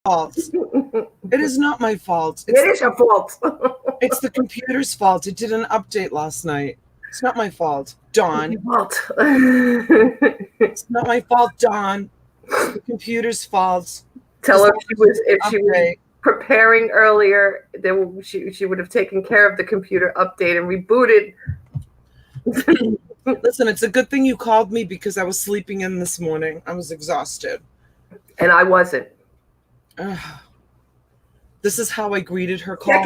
fault. It is not my fault. It is your fault. It's the computer's fault. It did an update last night. It's not my fault, Dawn. Your fault. It's not my fault, Dawn. It's the computer's fault. Tell her if she was preparing earlier, then she would have taken care of the computer update and rebooted. Listen, it's a good thing you called me because I was sleeping in this morning. I was exhausted. And I wasn't. This is how I greeted her call.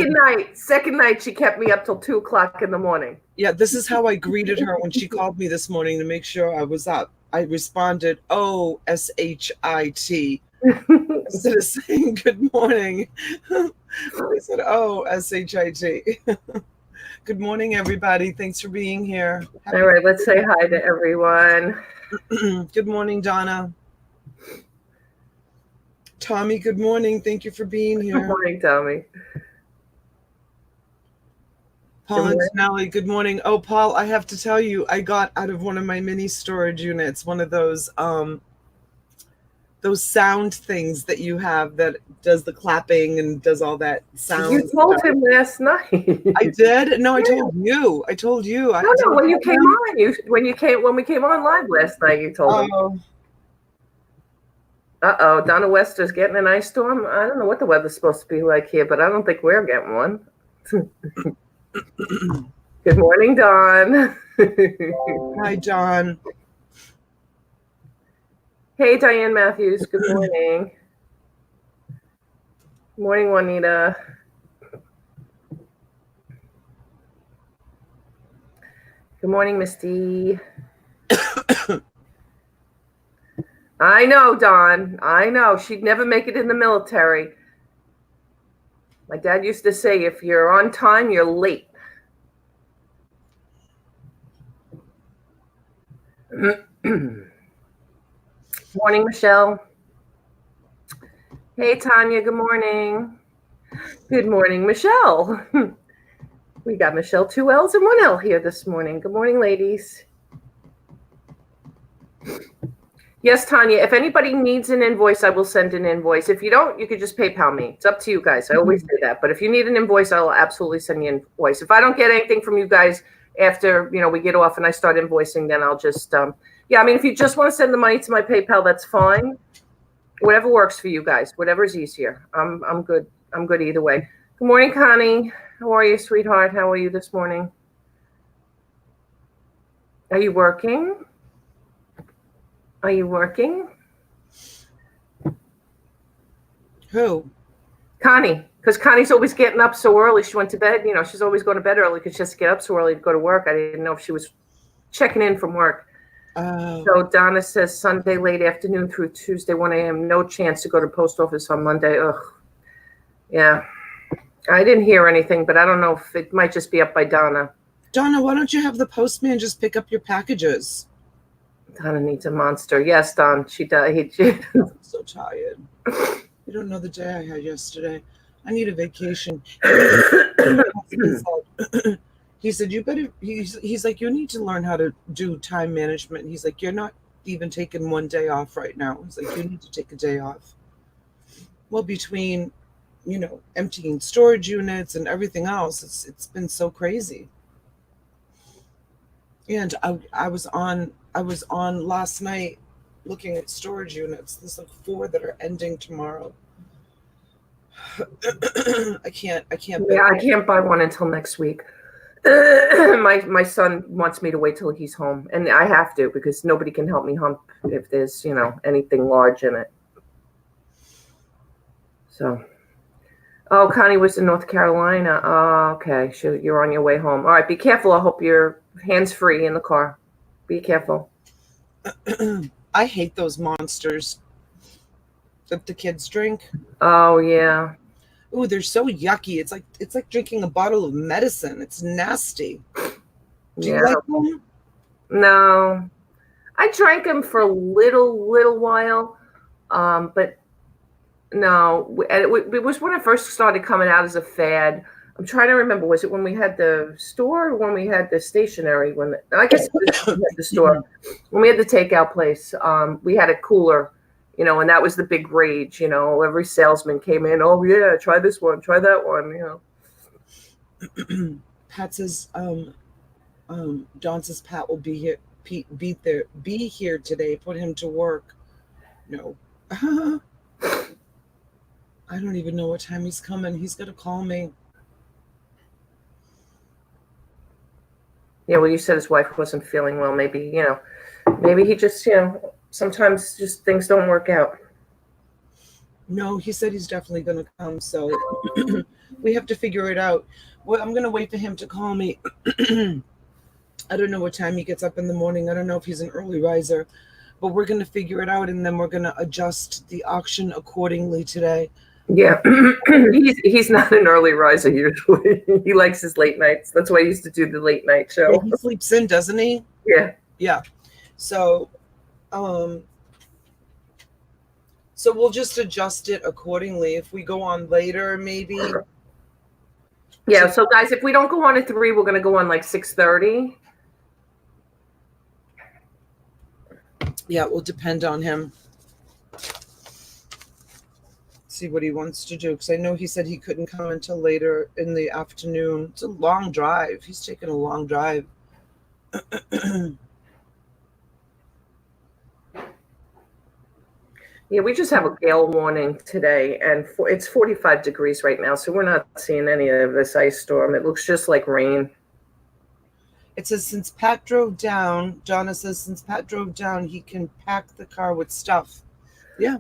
Second night, she kept me up till 2:00 in the morning. Yeah, this is how I greeted her when she called me this morning to make sure I was up. I responded, "Oh, S-H-I-T." Instead of saying good morning, I said, "Oh, S-H-I-T." Good morning, everybody. Thanks for being here. All right, let's say hi to everyone. Good morning, Donna. Tommy, good morning. Thank you for being here. Good morning, Tommy. Paul and Snelly, good morning. Oh, Paul, I have to tell you, I got out of one of my mini storage units, one of those sound things that you have that does the clapping and does all that sound. You told him last night. I did? No, I told you. I told you. No, when you came on, when we came on live last night, you told him. Donna Wester's getting an ice storm. I don't know what the weather's supposed to be like here, but I don't think we're getting one. Good morning, Dawn. Hi, Dawn. Hey, Diane Matthews. Good morning. Morning, Juanita. Good morning, Misty. I know, Dawn. I know. She'd never make it in the military. My dad used to say, if you're on time, you're late. Morning, Michelle. Hey, Tanya. Good morning. Good morning, Michelle. We got Michelle, 2 L's and 1 L here this morning. Good morning, ladies. Yes, Tanya, if anybody needs an invoice, I will send an invoice. If you don't, you could just PayPal me. It's up to you guys. I always say that. But if you need an invoice, I'll absolutely send you an invoice. If I don't get anything from you guys after, we get off and I start invoicing, then I'll just, if you just want to send the money to my PayPal, that's fine. Whatever works for you guys, whatever's easier. I'm good. I'm good either way. Good morning, Connie. How are you, sweetheart? How are you this morning? Are you working? Are you working? Who? Connie. Because Connie's always getting up so early. She went to bed. She's always going to bed early because she has to get up so early to go to work. I didn't know if she was checking in from work. So Donna says Sunday late afternoon through Tuesday 1 a.m. No chance to go to post office on Monday. Ugh. Yeah. I didn't hear anything, but I don't know if it might just be up by Donna. Donna, why don't you have the postman just pick up your packages? Donna needs a monster. Yes, Don. She does. I'm so tired. You don't know the day I had yesterday. I need a vacation. He said, you better, he's like, you need to learn how to do time management. He's like, you're not even taking 1 day off right now. He's like, you need to take a day off. Well, between, emptying storage units and everything else, it's been so crazy. And I was on last night looking at storage units. There's like 4 that are ending tomorrow. I can't. Yeah, I can't buy one until next week. My son wants me to wait till he's home, and I have to because nobody can help me hump if there's anything large in it. So, Connie was in North Carolina. Oh, okay, sure, you're on your way home. All right, be careful. I hope you're hands-free in the car. Be careful. I hate those monsters that the kids drink. Oh yeah. Oh, they're so yucky. It's like drinking a bottle of medicine. It's nasty. Do you like them? No, I drank them for a little while, but no. It was when it first started coming out as a fad. I'm trying to remember. Was it when we had the store or when we had the stationery? I guess it was when we had the store. When we had the takeout place, we had a cooler And that was the big rage. Every salesman came in. Oh yeah, try this one, try that one. Pat says, Dawn says Pat will be here. Be here today. Put him to work. No. I don't even know what time he's coming. He's gonna call me. Yeah, well, you said his wife wasn't feeling well. Maybe he just, sometimes just things don't work out. No, he said he's definitely gonna come. So we have to figure it out. Well, I'm gonna wait for him to call me. I don't know what time he gets up in the morning. I don't know if he's an early riser, but we're going to figure it out, and then we're going to adjust the auction accordingly today. Yeah, he's not an early riser usually. He likes his late nights. That's why he used to do the late night show. Yeah, he sleeps in, doesn't he? Yeah. Yeah. So we'll just adjust it accordingly. If we go on later, maybe. Yeah. So guys, if we don't go on at 3, we're going to go on like 6:30. Yeah, it will depend on him. See what he wants to do, because I know he said he couldn't come until later in the afternoon. It's a long drive. He's taking a long drive. Yeah, we just have a gale warning today, and it's 45 degrees right now, so we're not seeing any of this ice storm. It looks just like rain. It says, since Pat drove down, Donna says, since Pat drove down, he can pack the car with stuff. Yeah.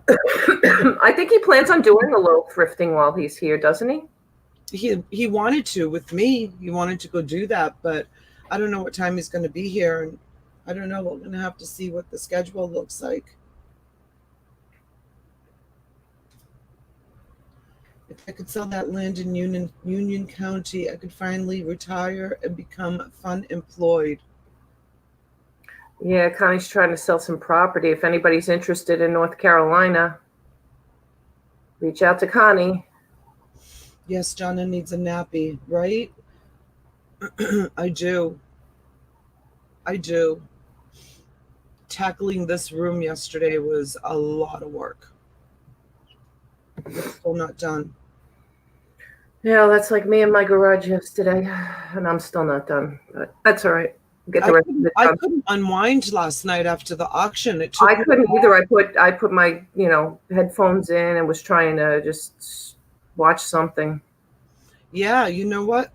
I think he plans on doing a little thrifting while he's here, doesn't he? He wanted to with me. He wanted to go do that, but I don't know what time he's going to be here. And I don't know. We're going to have to see what the schedule looks like. If I could sell that land in Union County, I could finally retire and become unemployed. Yeah, Connie's trying to sell some property. If anybody's interested in North Carolina, reach out to Connie. Yes, Donna needs a nappy, right? I do. Tackling this room yesterday was a lot of work. It's still not done. Yeah, that's like me in my garage yesterday, and I'm still not done, but that's all right. I couldn't unwind last night after the auction. I couldn't either. I put my headphones in and was trying to just watch something. Yeah, you know what?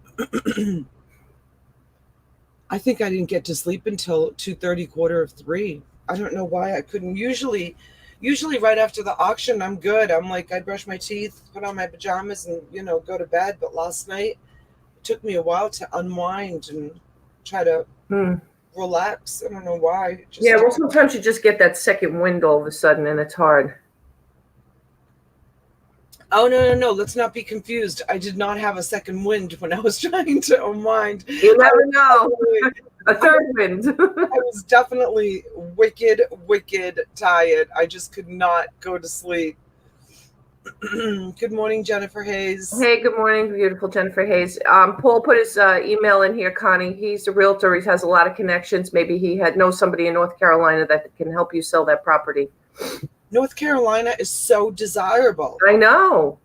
I think I didn't get to sleep until 2:30, 2:45. I don't know why I couldn't. Usually right after the auction, I'm good. I'm like, I brush my teeth, put on my pajamas, and go to bed. But last night, it took me a while to unwind and try to relax. I don't know why. Well, sometimes you just get that second wind all of a sudden, and it's hard. Oh, no. Let's not be confused. I did not have a second wind when I was trying to unwind. You never know. A third wind. I was definitely wicked tired. I just could not go to sleep. Good morning, Jennifer Hayes. Hey, good morning, beautiful Jennifer Hayes. Paul put his email in here, Connie. He's a realtor. He has a lot of connections. Maybe he knows somebody in North Carolina that can help you sell that property. North Carolina is so desirable. I know.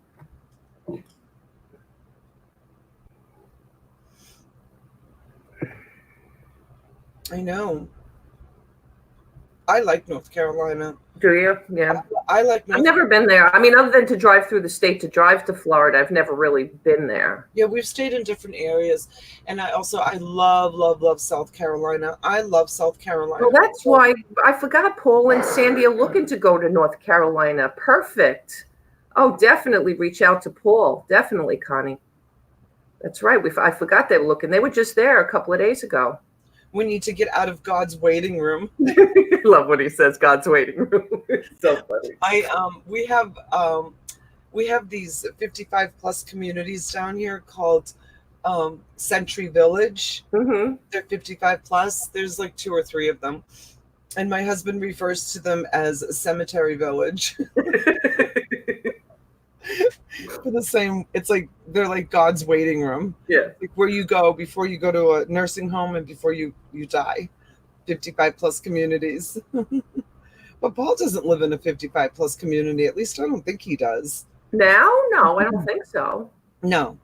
I like North Carolina. Do you? Yeah. I like I've never been there. I mean, other than to drive through the state, to drive to Florida, I've never really been there. Yeah, we've stayed in different areas. And I love South Carolina. I love South Carolina. Well, that's why I forgot Paul and Sandy are looking to go to North Carolina. Perfect. Oh, definitely reach out to Paul. Definitely, Connie. That's right. I forgot they were looking. They were just there a couple of days ago. We need to get out of God's waiting room. Love when he says God's waiting room. So funny. We have these 55 plus communities down here called Century Village. Mm-hmm. They're 55 plus. There's like 2 or 3 of them. And my husband refers to them as Cemetery Village. For the same, it's like they're like God's waiting room. Yeah. Like where you go before you go to a nursing home and before you die. 55 plus communities. But Paul doesn't live in a 55 plus community. At least I don't think he does. Now? No, I don't think so. No.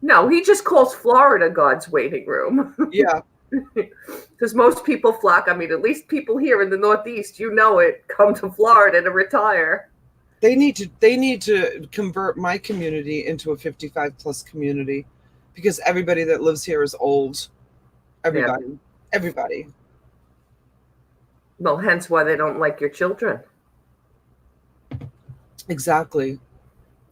No, he just calls Florida God's waiting room. Yeah. Because most people flock. I mean, at least people here in the Northeast, you know it, come to Florida to retire. They need to convert my community into a 55 plus community, because everybody that lives here is old. Everybody. Yeah. Everybody. Well, hence why they don't like your children. Exactly.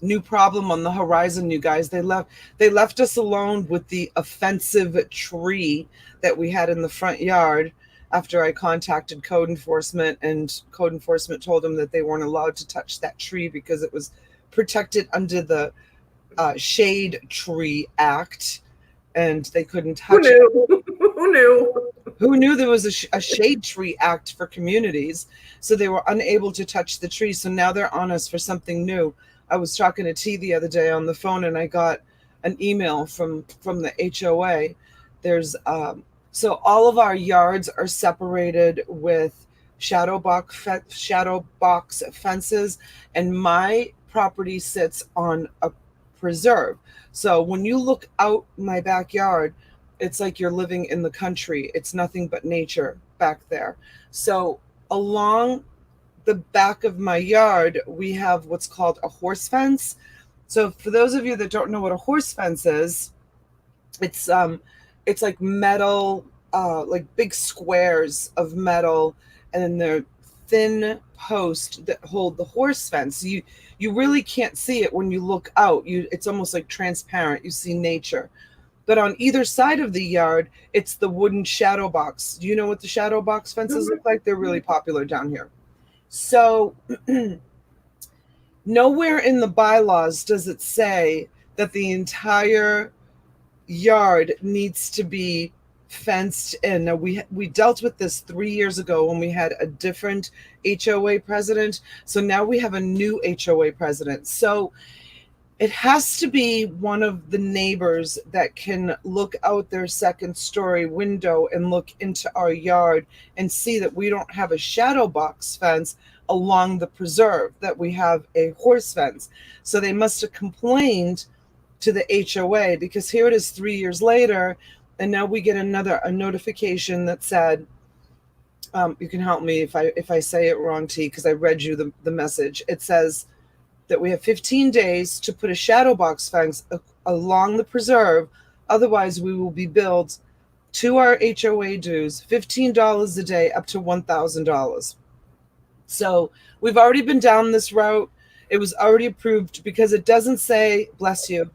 New problem on the horizon, you guys. They left us alone with the offensive tree that we had in the front yard after I contacted code enforcement, and code enforcement told them that they weren't allowed to touch that tree because it was protected under the Shade Tree Act, and they couldn't touch it. Who knew? Who knew there was a Shade Tree Act for communities? So they were unable to touch the tree. So now they're on us for something new. I was talking to T the other day on the phone, and I got an email from the HOA. There's so all of our yards are separated with shadow box fences, and my property sits on a preserve. So when you look out my backyard, it's like you're living in the country. It's nothing but nature back there. So along the back of my yard, we have what's called a horse fence. So for those of you that don't know what a horse fence is, it's like metal, like big squares of metal, and then they're thin posts that hold the horse fence. You really can't see it when you look out. It's almost like transparent. You see nature. But on either side of the yard, it's the wooden shadow box. Do you know what the shadow box fences look like? They're really popular down here. So nowhere in the bylaws does it say that the entire yard needs to be fenced in. Now, we dealt with this 3 years ago when we had a different HOA president. So now we have a new HOA president. So it has to be one of the neighbors that can look out their second story window and look into our yard and see that we don't have a shadow box fence along the preserve, that we have a horse fence. So they must have complained to the HOA, because here it is 3 years later, and now we get a notification that said, you can help me if I say it wrong, T, because I read you the message. It says that we have 15 days to put a shadow box fence along the preserve. Otherwise, we will be billed to our HOA dues, $15 a day up to $1,000. So we've already been down this route. It was already approved, because it doesn't say, bless you.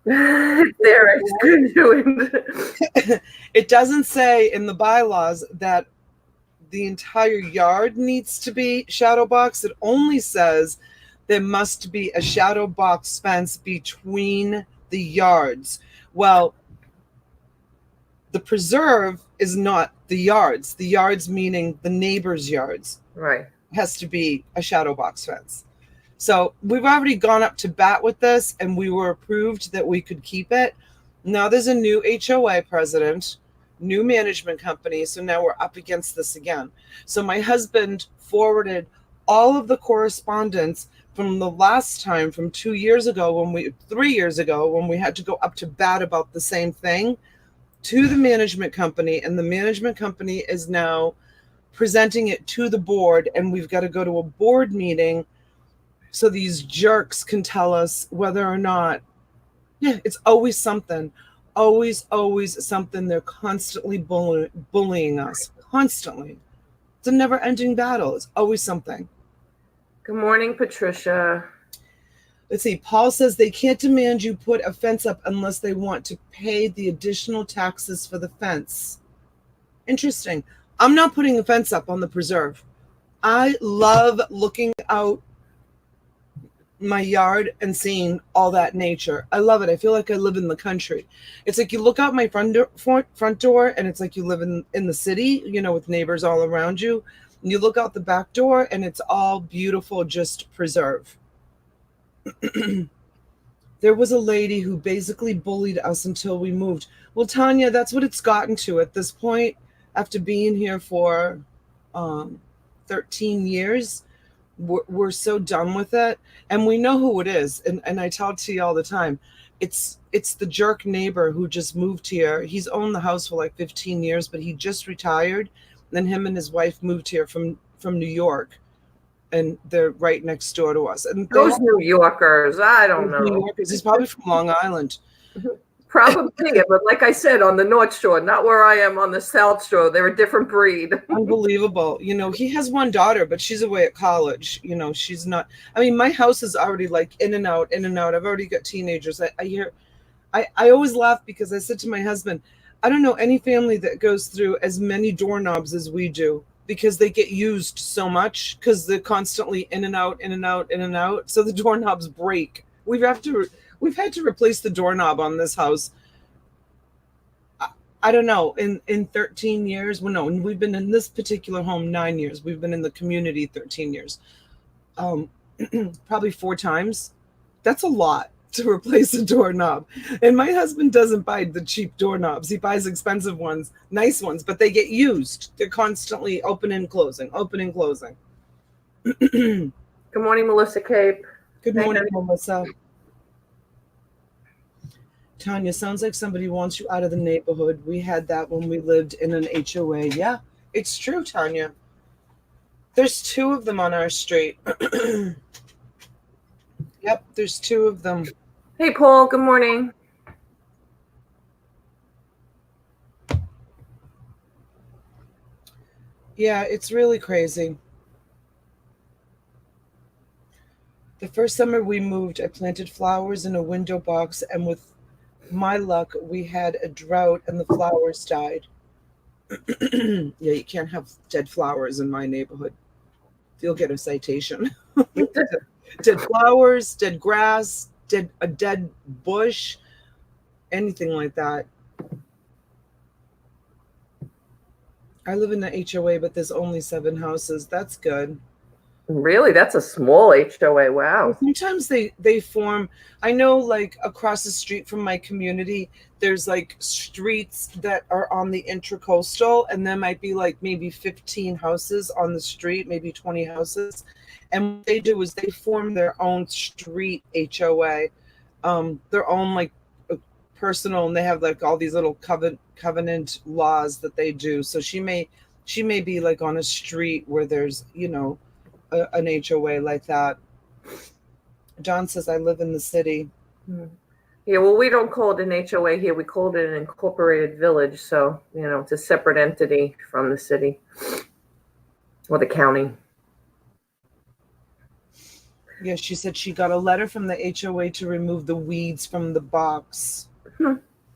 There, it doesn't say in the bylaws that the entire yard needs to be shadow box. It only says there must be a shadow box fence between the yards. Well, the preserve is not the yards. The yards meaning the neighbors' yards. Right. Has to be a shadow box fence. So we've already gone up to bat with this, and we were approved that we could keep it. Now there's a new HOA president, new management company. So now we're up against this again. So my husband forwarded all of the correspondence from the last time, from 3 years ago, when we had to go up to bat about the same thing, to the management company. And the management company is now presenting it to the board, and we've got to go to a board meeting so these jerks can tell us whether or not, it's always something. Always something. They're constantly bullying us. Constantly. It's a never-ending battle. It's always something. Good morning, Patricia. Let's see. Paul says they can't demand you put a fence up unless they want to pay the additional taxes for the fence. Interesting. I'm not putting a fence up on the preserve. I love looking out my yard and seeing all that nature. I love it. I feel like I live in the country. It's like you look out my front door, and it's like you live in the city, with neighbors all around you. And you look out the back door, and it's all beautiful, just preserve. There was a lady who basically bullied us until we moved. Well, Tanya, that's what it's gotten to at this point, after being here for 13 13 years. We're so done with it, and we know who it is. And I tell it to you all the time. It's the jerk neighbor who just moved here. He's owned the house for like 15 years, but he just retired. Then him and his wife moved here from New York, and they're right next door to us. And those New Yorkers, I don't know. New Yorkers. He's probably from Long Island. Probably, but like I said, on the North Shore, not where I am on the South Shore. They're a different breed. Unbelievable. You know, he has one daughter, but she's away at college. You know, she's not. I mean, my house is already like in and out, in and out. I've already got teenagers. I always laugh because I said to my husband, I don't know any family that goes through as many doorknobs as we do, because they get used so much because they're constantly in and out, in and out, in and out. So the doorknobs break. We've had to replace the doorknob on this house. I don't know, in 13 years. Well, no, we've been in this particular home 9 years. We've been in the community 13 years. Probably 4 times. That's a lot to replace a doorknob. And my husband doesn't buy the cheap doorknobs. He buys expensive ones, nice ones, but they get used. They're constantly open and closing, open and closing. Good morning, Melissa Cape. Good morning, Melissa. Tanya, sounds like somebody wants you out of the neighborhood. We had that when we lived in an HOA. Yeah, it's true, Tanya. There's 2 of them on our street. Yep, there's 2 of them. Hey, Paul, good morning. Yeah, it's really crazy. The first summer we moved, I planted flowers in a window box, and with my luck, we had a drought and the flowers died. Yeah, you can't have dead flowers in my neighborhood. You'll get a citation. Dead flowers, dead grass, a dead bush, anything like that. I live in the HOA, but there's only 7 houses. That's good. Really? That's a small HOA. Wow. Sometimes they form. I know, like across the street from my community, there's like streets that are on the intracoastal, and there might be like maybe 15 houses on the street, maybe 20 houses. And what they do is they form their own street HOA, their own like personal, and they have like all these little covenant laws that they do. So she may be like on a street where there's, you know, an HOA like that. John says, I live in the city. Yeah, well, we don't call it an HOA here. We called it an incorporated village. So, you know, it's a separate entity from the city or the county. Yeah, she said she got a letter from the HOA to remove the weeds from the box.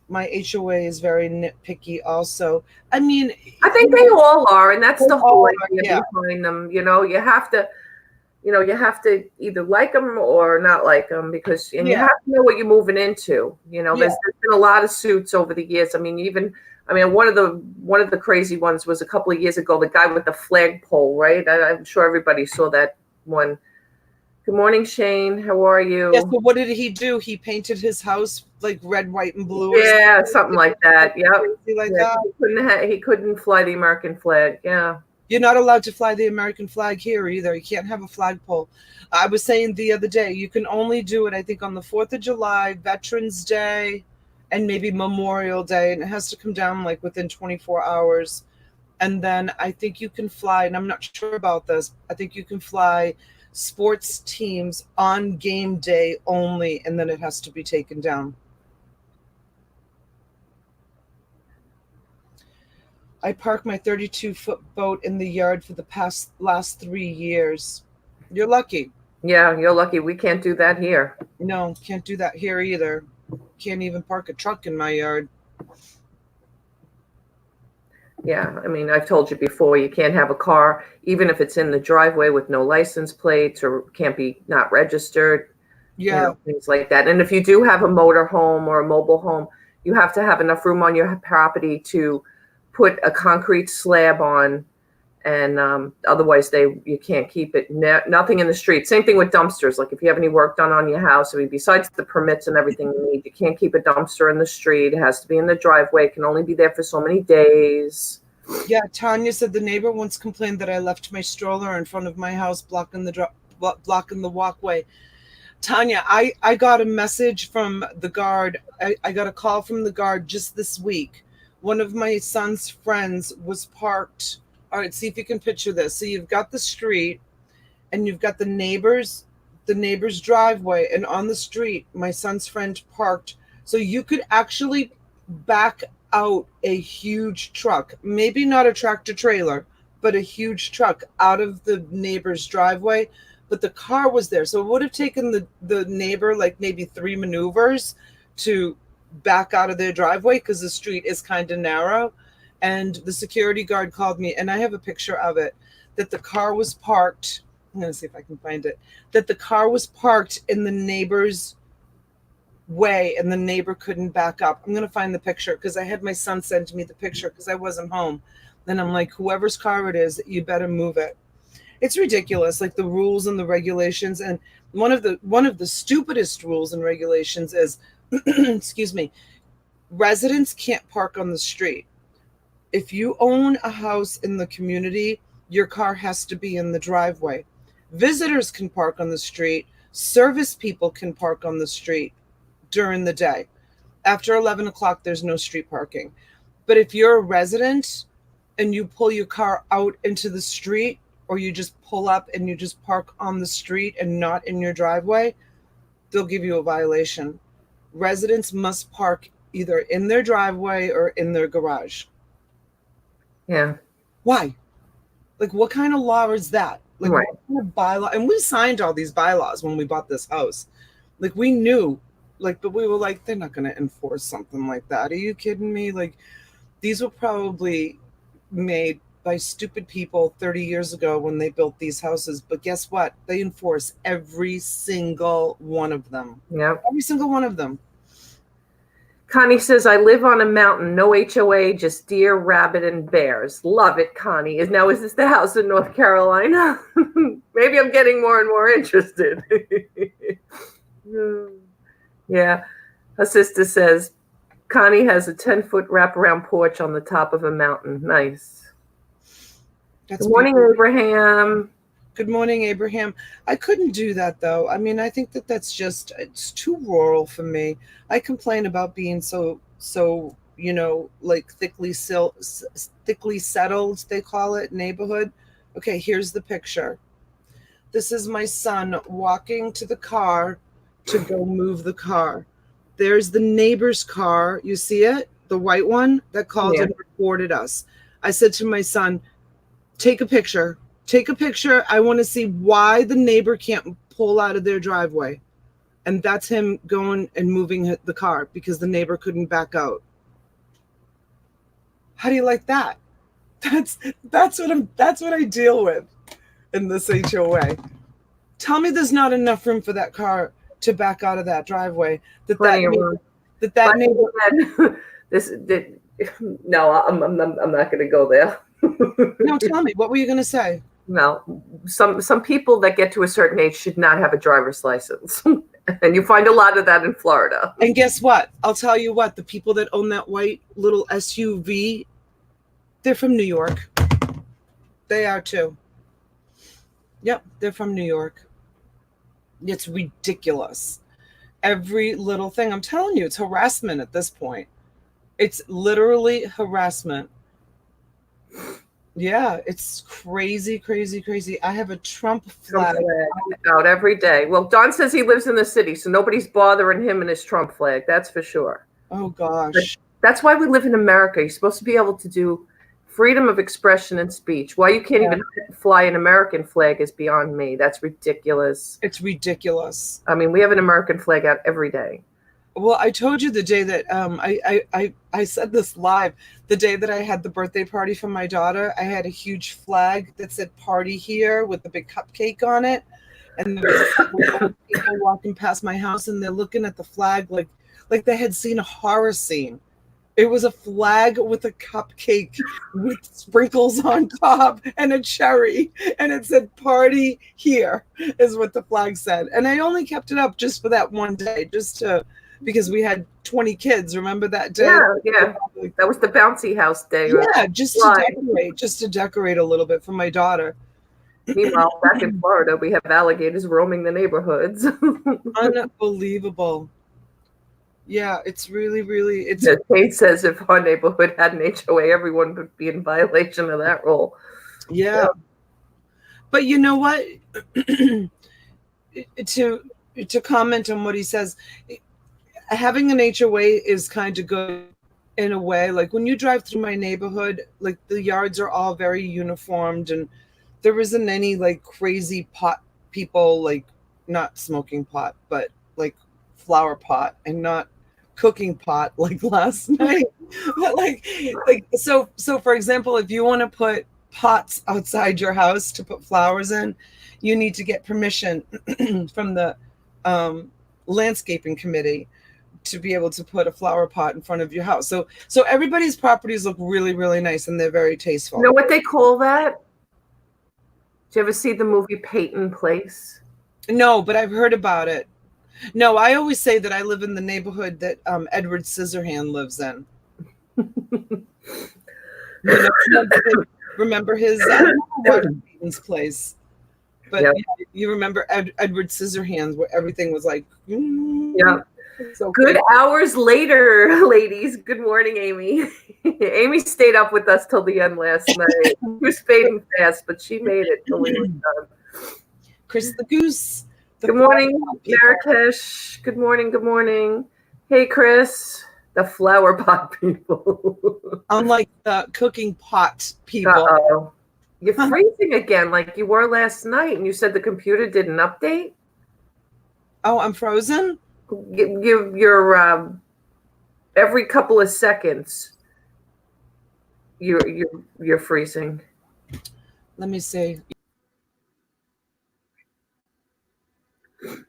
My HOA is very nitpicky also. I mean, I think they all are, and that's the whole idea behind them. You know, you have to either like them or not like them, because you have to know what you're moving into. You know, there's been a lot of suits over the years. I mean, one of the crazy ones was a couple of years ago, the guy with the flagpole, right? I'm sure everybody saw that one. Good morning, Shane. How are you? Yes, but what did he do? He painted his house like red, white, and blue. Yeah, something like that. Yep. Like that. He couldn't fly the American flag. Yeah. You're not allowed to fly the American flag here either. You can't have a flagpole. I was saying the other day, you can only do it, I think, on the 4th of July, Veterans Day, and maybe Memorial Day. And it has to come down like within 24 hours. And then I think you can fly, and I'm not sure about this, I think you can fly sports teams on game day only, and then it has to be taken down. I parked my 32-foot boat in the yard for the last 3 years. You're lucky. Yeah, you're lucky. We can't do that here. No, can't do that here either. Can't even park a truck in my yard. Yeah, I mean, I've told you before, you can't have a car, even if it's in the driveway with no license plates or can't be not registered. Yeah. You know, things like that. And if you do have a motor home or a mobile home, you have to have enough room on your property to put a concrete slab on, and otherwise you can't keep it. Nothing in the street. Same thing with dumpsters. Like if you have any work done on your house, I mean, besides the permits and everything you need, you can't keep a dumpster in the street. It has to be in the driveway. It can only be there for so many days. Yeah, Tanya said the neighbor once complained that I left my stroller in front of my house, blocking the walkway. Tanya, I got a message from the guard. I got a call from the guard just this week. One of my son's friends was parked. All right, see if you can picture this. So you've got the street and you've got the neighbor's driveway, and on the street, my son's friend parked. So you could actually back out a huge truck, maybe not a tractor trailer, but a huge truck out of the neighbor's driveway. But the car was there. So it would have taken the neighbor like maybe 3 maneuvers to back out of their driveway because the street is kind of narrow. And the security guard called me, and I have a picture of it, that the car was parked. I'm going to see if I can find it. That the car was parked in the neighbor's way and the neighbor couldn't back up. I'm going to find the picture because I had my son send me the picture because I wasn't home. Then I'm like, whoever's car it is, you better move it. It's ridiculous, like the rules and the regulations. And one of the stupidest rules and regulations is, excuse me, residents can't park on the street. If you own a house in the community, your car has to be in the driveway. Visitors can park on the street. Service people can park on the street during the day. After 11 o'clock, there's no street parking. But if you're a resident and you pull your car out into the street, or you just pull up and you just park on the street and not in your driveway, they'll give you a violation. Residents must park either in their driveway or in their garage. Yeah. Why? Like, what kind of law is that? Like, right. What kind of bylaw? And we signed all these bylaws when we bought this house. Like, we knew, like, but we were like, they're not going to enforce something like that. Are you kidding me? Like, these were probably made by stupid people 30 years ago when they built these houses. But guess what? They enforce every single one of them. Yeah. Every single one of them. Connie says, I live on a mountain, no HOA, just deer, rabbit, and bears. Love it, Connie. Is this the house in North Carolina? Maybe I'm getting more and more interested. Yeah. Her sister says, Connie has a 10-foot wraparound porch on the top of a mountain. Nice. Good morning, Abraham. Good morning, Abraham. I couldn't do that, though. I mean, I think it's too rural for me. I complain about being so like thickly settled, they call it, neighborhood. Okay, here's the picture. This is my son walking to the car to go move the car. There's the neighbor's car. You see it? The white one that called and reported us. I said to my son, take a picture. Take a picture. I want to see why the neighbor can't pull out of their driveway. And that's him going and moving the car because the neighbor couldn't back out. How do you like that? That's what I deal with in this HOA. Tell me there's not enough room for that car to back out of that driveway. No, I'm not going to go there. No, tell me, what were you going to say? No, some people that get to a certain age should not have a driver's license. And you find a lot of that in Florida. And guess what? I'll tell you what, the people that own that white little SUV, they're from New York. They are too. Yep, they're from New York. It's ridiculous. Every little thing. I'm telling you, it's harassment at this point. It's literally harassment. Yeah, it's crazy, crazy, crazy. I have a Trump flag out every day. Well, Don says he lives in the city, so nobody's bothering him and his Trump flag. That's for sure. Oh, gosh. But that's why we live in America. You're supposed to be able to do freedom of expression and speech. Why you can't even fly an American flag is beyond me. That's ridiculous. It's ridiculous. I mean, we have an American flag out every day. Well, I told you the day that I said this live, the day that I had the birthday party for my daughter, I had a huge flag that said party here with a big cupcake on it. And there were people walking past my house and they're looking at the flag like they had seen a horror scene. It was a flag with a cupcake with sprinkles on top and a cherry. And it said party here is what the flag said. And I only kept it up just for that one day, just to because we had 20 kids. Remember that day? Yeah. That was the bouncy house day. Yeah, just to decorate a little bit for my daughter. Meanwhile, back in Florida, we have alligators roaming the neighborhoods. Unbelievable. Yeah, it's really, really. Kate says if our neighborhood had an HOA, everyone would be in violation of that rule. Yeah. But you know what? to comment on what he says, having an HOA is kind of good in a way. Like when you drive through my neighborhood, like the yards are all very uniformed and there isn't any like crazy pot people, like not smoking pot, but like flower pot and not cooking pot like last night. But like so for example, if you want to put pots outside your house to put flowers in, you need to get permission from the landscaping committee to be able to put a flower pot in front of your house. So everybody's properties look really, really nice and they're very tasteful. You know what they call that? Did you ever see the movie Peyton Place? No, but I've heard about it. No, I always say that I live in the neighborhood that Edward Scissorhand lives in. Remember his Peyton's Place? But you remember Edward Scissorhands, where everything was like, yeah. So good hours later, ladies. Good morning, Amy. Amy stayed up with us till the end last night. She was fading fast, but she made it till we were done. Chris the Goose. Good morning, Marrakesh. Good morning. Good morning. Hey, Chris. The flower pot people. Unlike the cooking pot people. Uh-oh. You're freezing again like you were last night, and you said the computer didn't update? Oh, I'm frozen? You're every couple of seconds you're freezing. Let me see.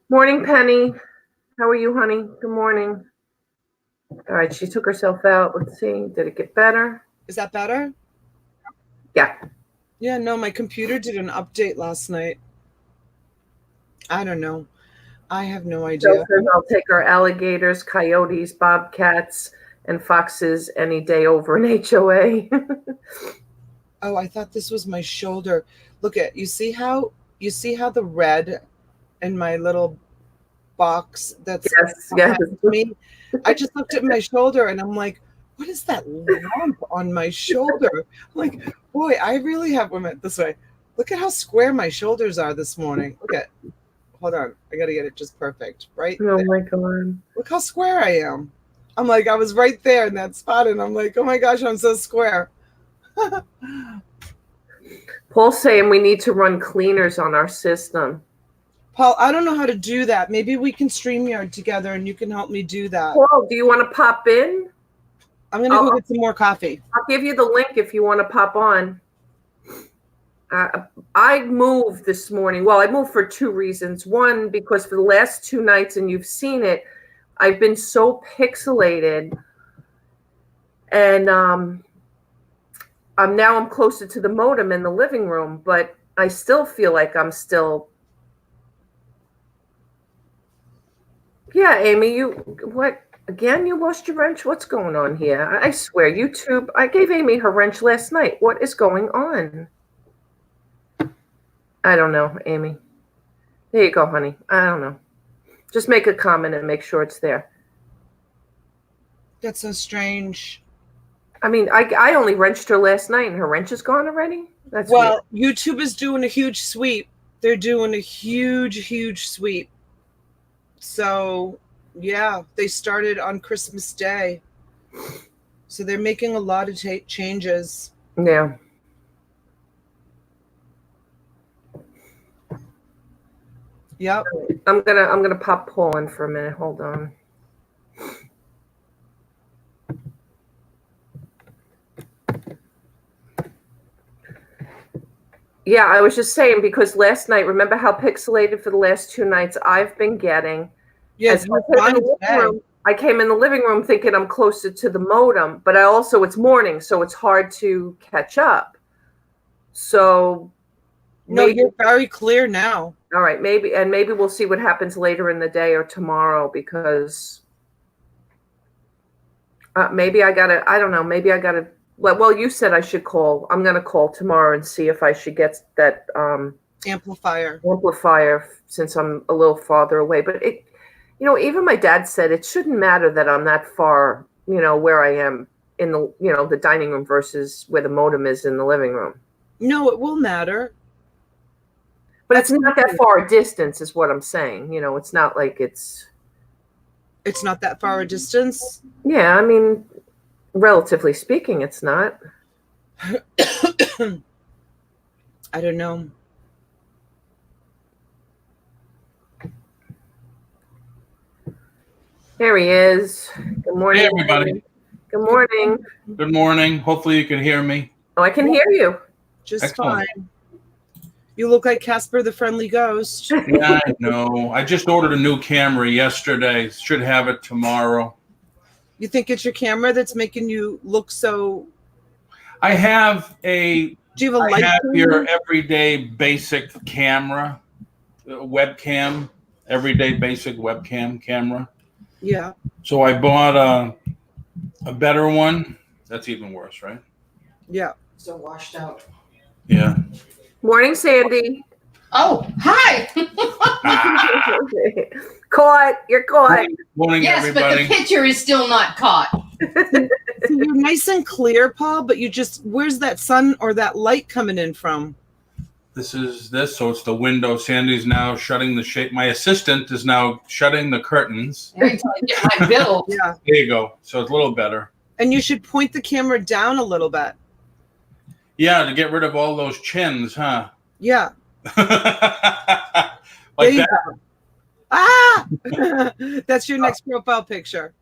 Morning, Penny. How are you, honey? Good morning. All right, she took herself out. Let's see. Did it get better? Is that better? Yeah. Yeah, no, my computer did an update last night. I don't know. I have no idea. I'll take our alligators, coyotes, bobcats, and foxes any day over an HOA. Oh, I thought this was my shoulder. Look at you see how the red in my little box that's yes. me. I just looked at my shoulder and I'm like, what is that lump on my shoulder? I'm like, boy, I really have women this way. Look at how square my shoulders are this morning. Look at. Hold on. I got to get it just perfect. Right Oh, there. my God. Look how square I am. I'm like, I was right there in that spot. And I'm like, oh, my gosh, I'm so square. Paul's saying we need to run cleaners on our system. Paul, I don't know how to do that. Maybe we can StreamYard together and you can help me do that. Paul, do you want to pop in? I'm going to go get some more coffee. I'll give you the link if you want to pop on. I moved this morning. Well, I moved for two reasons. One, because for the last two nights, and you've seen it, I've been so pixelated. And I'm closer to the modem in the living room, but I still feel like I'm still. Yeah, Amy, what? Again, you lost your wrench? What's going on here? I swear, YouTube, I gave Amy her wrench last night. What is going on? I don't know, Amy. There you go, honey. I don't know. Just make a comment and make sure it's there. That's so strange. I mean, I only wrenched her last night and her wrench is gone already? That's weird. YouTube is doing a huge sweep. They're doing a huge, huge sweep. So, yeah, they started on Christmas Day. So they're making a lot of changes. Yeah. Yep. I'm gonna pop Paul in for a minute. Hold on. Yeah, I was just saying because last night, remember how pixelated for the last two nights I've been getting? Yes, I came in the living room thinking I'm closer to the modem, but it's morning, so it's hard to catch up. So no, you're very clear now. All right, maybe we'll see what happens later in the day or tomorrow because Maybe I don't know. Maybe I gotta, well, you said I should call. I'm going to call tomorrow and see if I should get that amplifier since I'm a little farther away. But even my dad said it shouldn't matter that I'm that far, where I am in the, the dining room versus where the modem is in the living room. No, it will matter. But it's not that far a distance is what I'm saying. It's not like it's not that far a distance. Yeah, I mean, relatively speaking, it's not. I don't know. There he is. Good morning, hey, everybody. Good morning. Good morning. Hopefully you can hear me. Oh, I can hear you. Just Excellent. fine. You look like Casper the Friendly Ghost. Yeah, I know. I just ordered a new camera yesterday. Should have it tomorrow. You think it's your camera that's making you look so? I have a. Do you have a light? I have your everyday basic camera, webcam, everyday basic webcam camera. Yeah. So I bought a better one. That's even worse, right? Yeah. So washed out. Yeah. Morning, Sandy. Oh, hi. Caught. You're caught. Morning, Yes, everybody. but the picture is still not caught. You're nice and clear, Paul, but where's that sun or that light coming in from? This is this, so it's the window. Sandy's now shutting the shade. My assistant is now shutting the curtains. Until I get my bill. Yeah. There you go. So it's a little better. And you should point the camera down a little bit. Yeah, to get rid of all those chins, huh? Yeah. Like There you that. go. Ah! That's your next profile picture.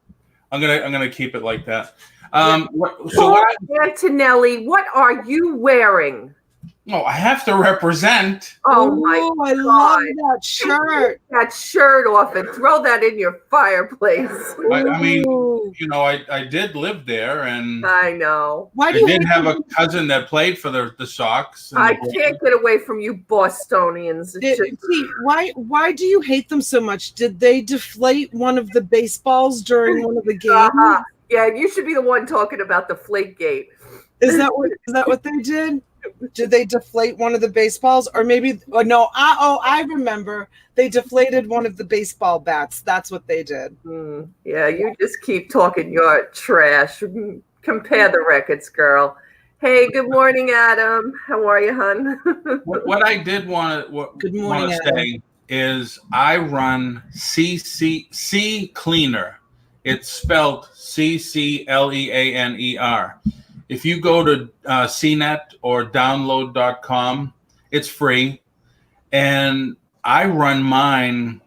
I'm gonna keep it like that. Paul Antonelli, what are you wearing? I have to represent. Oh my I God. love that shirt. That shirt off and throw that in your fireplace. I mean, Ooh. I did live there, and I know. Why do I you did hate have them? a cousin that played for the Sox. and I the- can't get away from you Bostonians. Why do you hate them so much? Did they deflate one of the baseballs during one of the games? Uh-huh. Yeah, you should be the one talking about the flake gate. Is that what they did? Did they deflate one of the baseballs, or maybe? No. I remember they deflated one of the baseball bats. That's what they did. Yeah, you just keep talking your trash. Compare the records, girl. Hey, good morning, Adam. How are you, hon? What I did want Good morning, to Adam. say is I run C Cleaner. It's spelled CCLEANER. If you go to CNET or download.com, it's free. And I run mine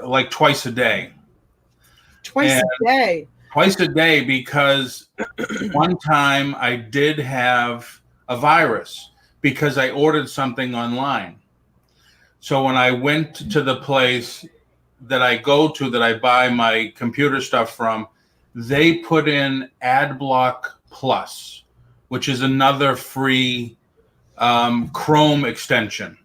like twice a day. Twice a day. Twice a day because one time I did have a virus because I ordered something online. So when I went to the place that I go to that I buy my computer stuff from, they put in AdBlock Plus, which is another free Chrome extension.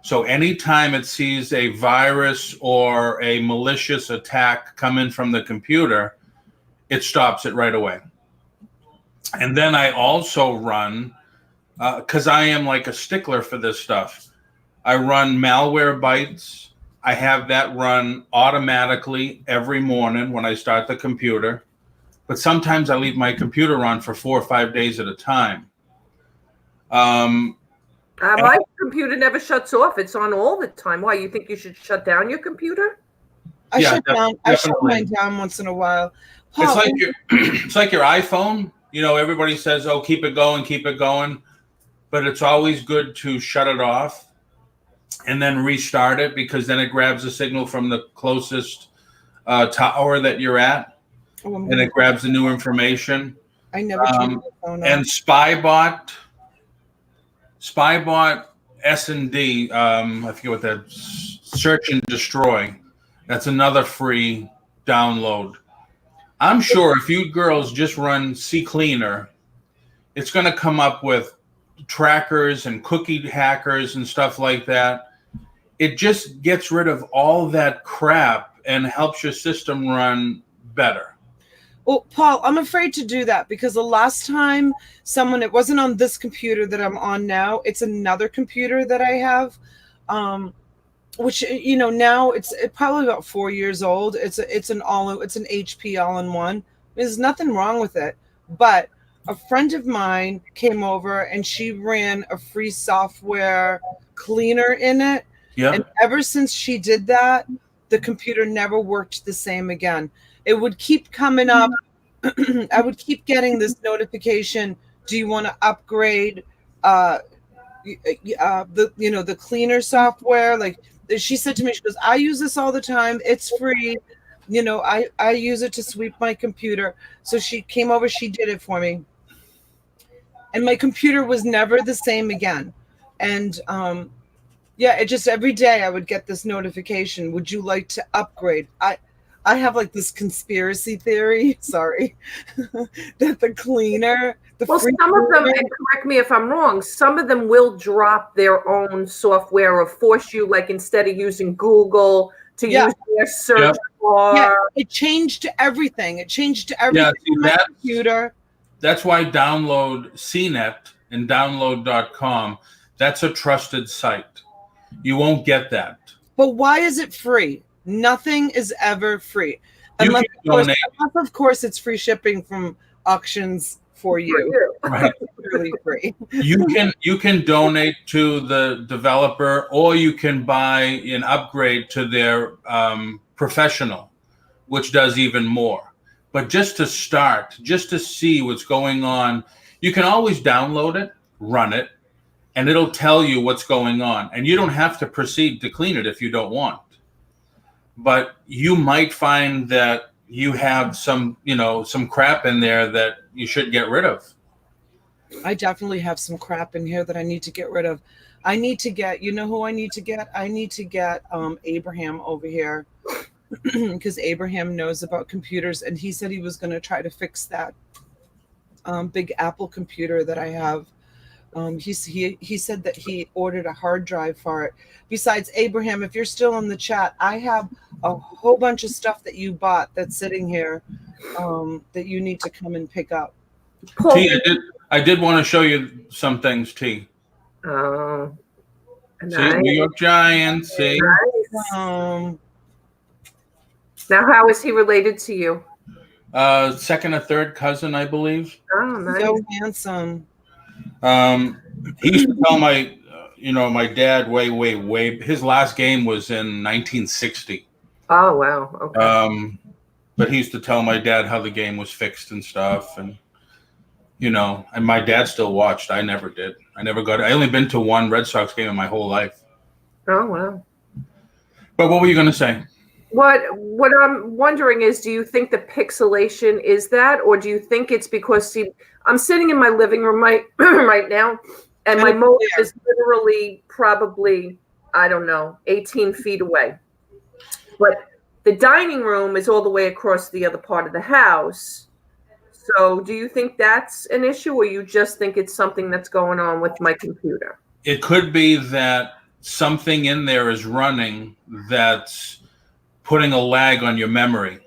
So anytime it sees a virus or a malicious attack come in from the computer, it stops it right away. And then I also run, because I am like a stickler for this stuff, I run Malwarebytes. I have that run automatically every morning when I start the computer. But sometimes I leave my computer on for 4 or 5 days at a time. My computer never shuts off. It's on all the time. Why, you think you should shut down your computer? I shut definitely. mine down once in a while. It's like it's like your iPhone. Everybody says, "Oh, keep it going," but it's always good to shut it off and then restart it because then it grabs a signal from the closest tower that you're at, and it grabs the new information. I never turned my phone on. And Spybot S&D, I forget what that, search and destroy. That's another free download. I'm sure if you girls just run CCleaner, it's going to come up with trackers and cookie hackers and stuff like that. It just gets rid of all that crap and helps your system run better. Well, Paul, I'm afraid to do that because the last time it wasn't on this computer that I'm on now. It's another computer that I have, which, now it's probably about 4 years old. It's an HP all-in-one. There's nothing wrong with it, but a friend of mine came over and she ran a free software cleaner in it. Yeah. And ever since she did that, the computer never worked the same again. It would keep coming up. I would keep getting this notification. Do you want to upgrade the cleaner software? Like she said to me, she goes, I use this all the time. It's free. I use it to sweep my computer. So she came over, she did it for me. And my computer was never the same again. And it just every day I would get this notification. Would you like to upgrade? I have like this conspiracy theory, sorry, that the cleaner, some of them, and correct me if I'm wrong, some of them will drop their own software or force you, like instead of using Google, to use their search bar. Yeah, it changed everything. It changed everything on my computer. That's why download CNET and download.com. That's a trusted site. You won't get that. But why is it free? Nothing is ever free. Unless, of course, it's free shipping from auctions for you. Right. Really free. You can donate to the developer, or you can buy an upgrade to their professional, which does even more. But just to start, just to see what's going on, you can always download it, run it, and it'll tell you what's going on. And you don't have to proceed to clean it if you don't want. But you might find that you have some crap in there that you should get rid of. I definitely have some crap in here that I need to get rid of. I need to get, who I need to get? I need to get Abraham over here because Abraham knows about computers, and he said he was going to try to fix that big Apple computer that I have. He said that he ordered a hard drive for it. Besides, Abraham, if you're still in the chat, I have a whole bunch of stuff that you bought that's sitting here that you need to come and pick up. T, I did want to show you some things, T. Oh, nice. See, New York Giants. See. Nice. Now, how is he related to you? Second or third cousin, I believe. Oh, nice. So handsome. He used to tell my dad way. His last game was in 1960. Oh wow. Okay. But he used to tell my dad how the game was fixed and stuff, and and my dad still watched. I never did. I only been to one Red Sox game in my whole life. Oh wow. But what were you going to say? What I'm wondering is, do you think the pixelation is that, or do you think it's because I'm sitting in my living room right now, and my modem is literally probably, I don't know, 18 feet away. But the dining room is all the way across the other part of the house. So do you think that's an issue, or you just think it's something that's going on with my computer? It could be that something in there is running that's putting a lag on your memory.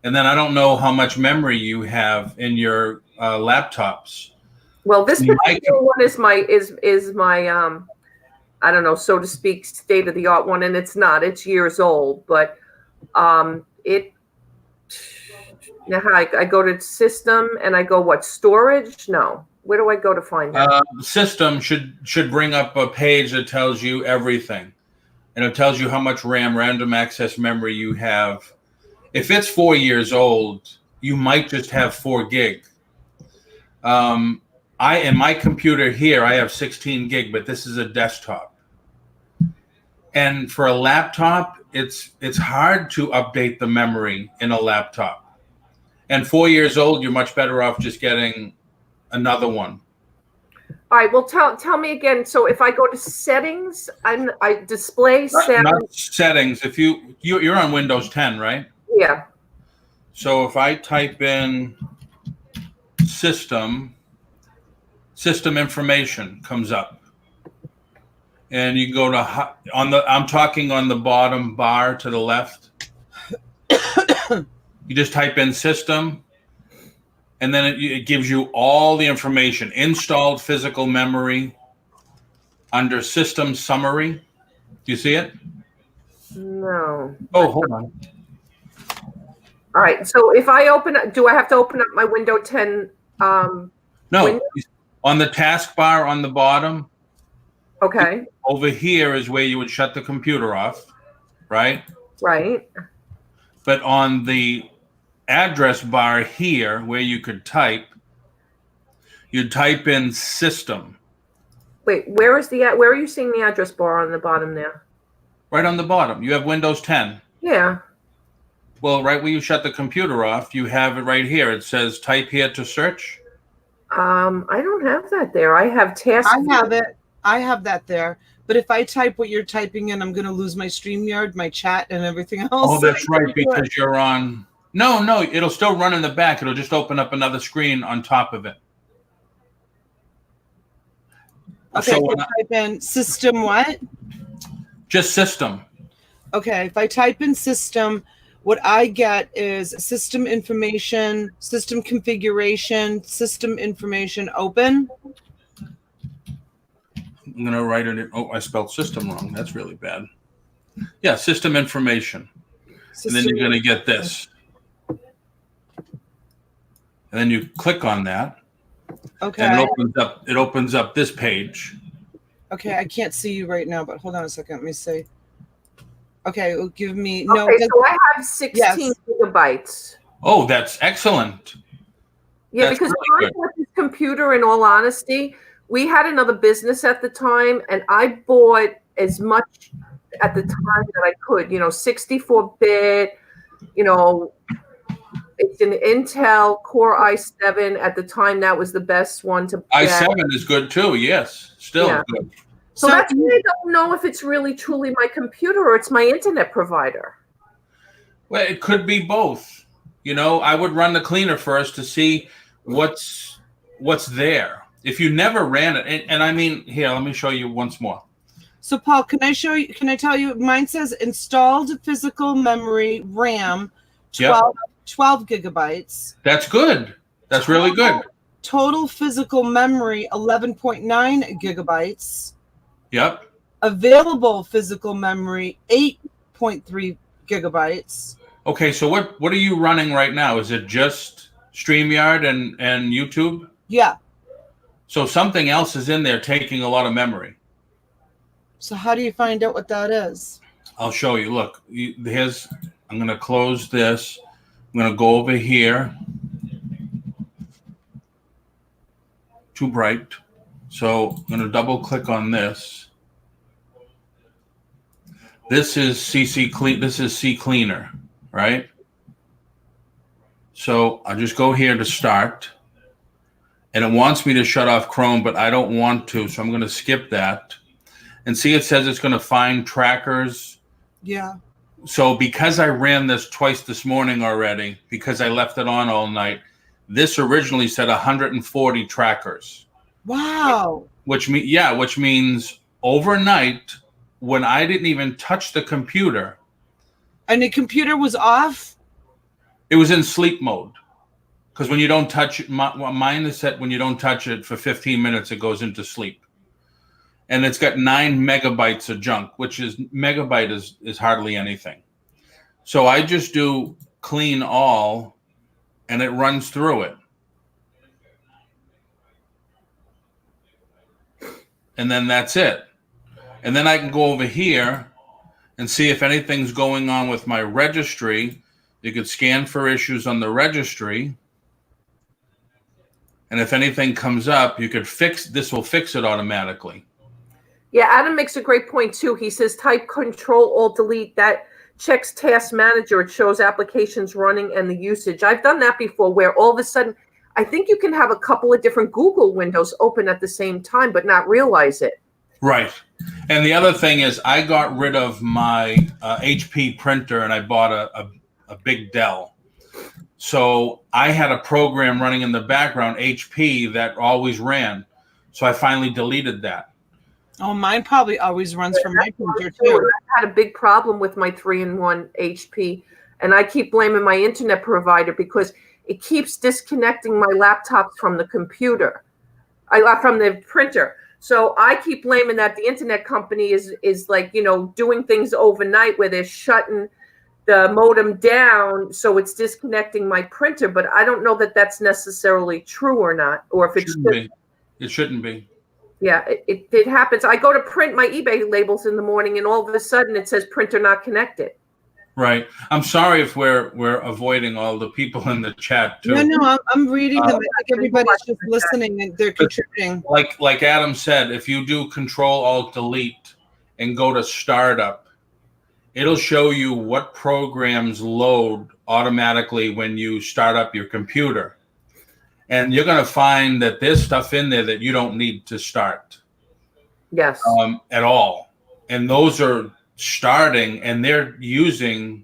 And then I don't know how much memory you have in your laptops. Well, this particular one is my I don't know, so to speak, state of the art one, and it's years old, but it. Now I go to system and I go storage? No, where do I go to find that? System should bring up a page that tells you everything, and it tells you how much RAM, random access memory you have. If it's 4 years old, you might just have 4 gig. In my computer here, I have 16 gig, but this is a desktop. And for a laptop, it's hard to update the memory in a laptop. And 4 years old, you're much better off just getting another one. All right. Well, tell me again. So if I go to settings, I display settings. Not settings. If you're on Windows 10, right? Yeah. So if I type in system information comes up, and you go to I'm talking on the bottom bar to the left. You just type in system, and then it gives you all the information. Installed physical memory under system summary. Do you see it? No. Oh, hold on. All right. So if I do I have to open up my Window 10? No, window? on the taskbar on the bottom. Okay. Over here is where you would shut the computer off, right? Right. But on the address bar here, where you could type, you type in system. Wait, where are you seeing the address bar on the bottom there? Right on the bottom. You have Windows 10. Yeah. Well, right where you shut the computer off, you have it right here. It says type here to search. I don't have that there. I have task. I have it. I have that there. But if I type what you're typing in, I'm going to lose my StreamYard, my chat, and everything else. Oh, that's right, because you're on. No, it'll still run in the back. It'll just open up another screen on top of it. Okay, so type in system what? Just system. Okay, if I type in system, what I get is system information, system configuration, system information open. I'm going to write it in. Oh, I spelled system wrong. That's really bad. Yeah, system information. And then you're going to get this. And then you click on that. Okay. And it opens up this page. Okay, I can't see you right now, but hold on a second. Let me see. Okay, it'll give me so I have 16 gigabytes. Oh, that's excellent. Yeah, that's because really I bought this computer, in all honesty, we had another business at the time, and I bought as much at the time that I could, 64-bit, it's an Intel Core i7. At the time, that was the best one to get. i7 is good too, yes. Still good. So that's why I don't know if it's really truly my computer or it's my internet provider. Well, it could be both. I would run the cleaner first to see what's there. If you never ran it, and I mean, here, let me show you once more. So, Paul, can I tell you, mine says installed physical memory RAM, 12 gigabytes. That's good. That's really good. Total physical memory, 11.9 gigabytes. Yep. Available physical memory, 8.3 gigabytes. Okay, so what are you running right now? Is it just StreamYard and YouTube? Yeah. So something else is in there taking a lot of memory. So how do you find out what that is? I'll show you. Look, I'm going to close this. I'm going to go over here. Too bright. So I'm going to double click on this. This is CCleaner, right? So I'll just go here to start. And it wants me to shut off Chrome, but I don't want to. So I'm going to skip that. And see, it says it's going to find trackers. Yeah. So because I ran this twice this morning already, because I left it on all night, this originally said 140 trackers. Wow. Which means overnight, when I didn't even touch the computer. And the computer was off? It was in sleep mode. Because when you don't touch it, mine is set when you don't touch it for 15 minutes, it goes into sleep. And it's got 9 megabytes of junk, which is megabyte is hardly anything. So I just do clean all, and it runs through it. And then that's it. And then I can go over here and see if anything's going on with my registry. You could scan for issues on the registry. And if anything comes up, you could this will fix it automatically. Yeah, Adam makes a great point too. He says type Control-Alt-Delete. That checks Task Manager. It shows applications running and the usage. I've done that before where all of a sudden, I think you can have a couple of different Google windows open at the same time, but not realize it. Right. And the other thing is I got rid of my HP printer and I bought a big Dell. So I had a program running in the background, HP, that always ran. So I finally deleted that. Oh, mine probably always runs from my printer too. I had a big problem with my 3-in-1 HP, And I keep blaming my internet provider because it keeps disconnecting my laptops from the computer, from the printer. So I keep blaming that the internet company is like, doing things overnight where they're shutting the modem down, so it's disconnecting my printer. But I don't know that that's necessarily true or not, or if it's It shouldn't be. Yeah, it happens. I go to print my eBay labels in the morning, and all of a sudden it says printer not connected. Right. I'm sorry if we're avoiding all the people in the chat too. No, I'm reading them. I think everybody's just listening and they're contributing. Like Adam said, if you do Control-Alt-Delete and go to Startup, it'll show you what programs load automatically when you start up your computer. And you're going to find that there's stuff in there that you don't need to start. Yes. At all. And those are starting and they're using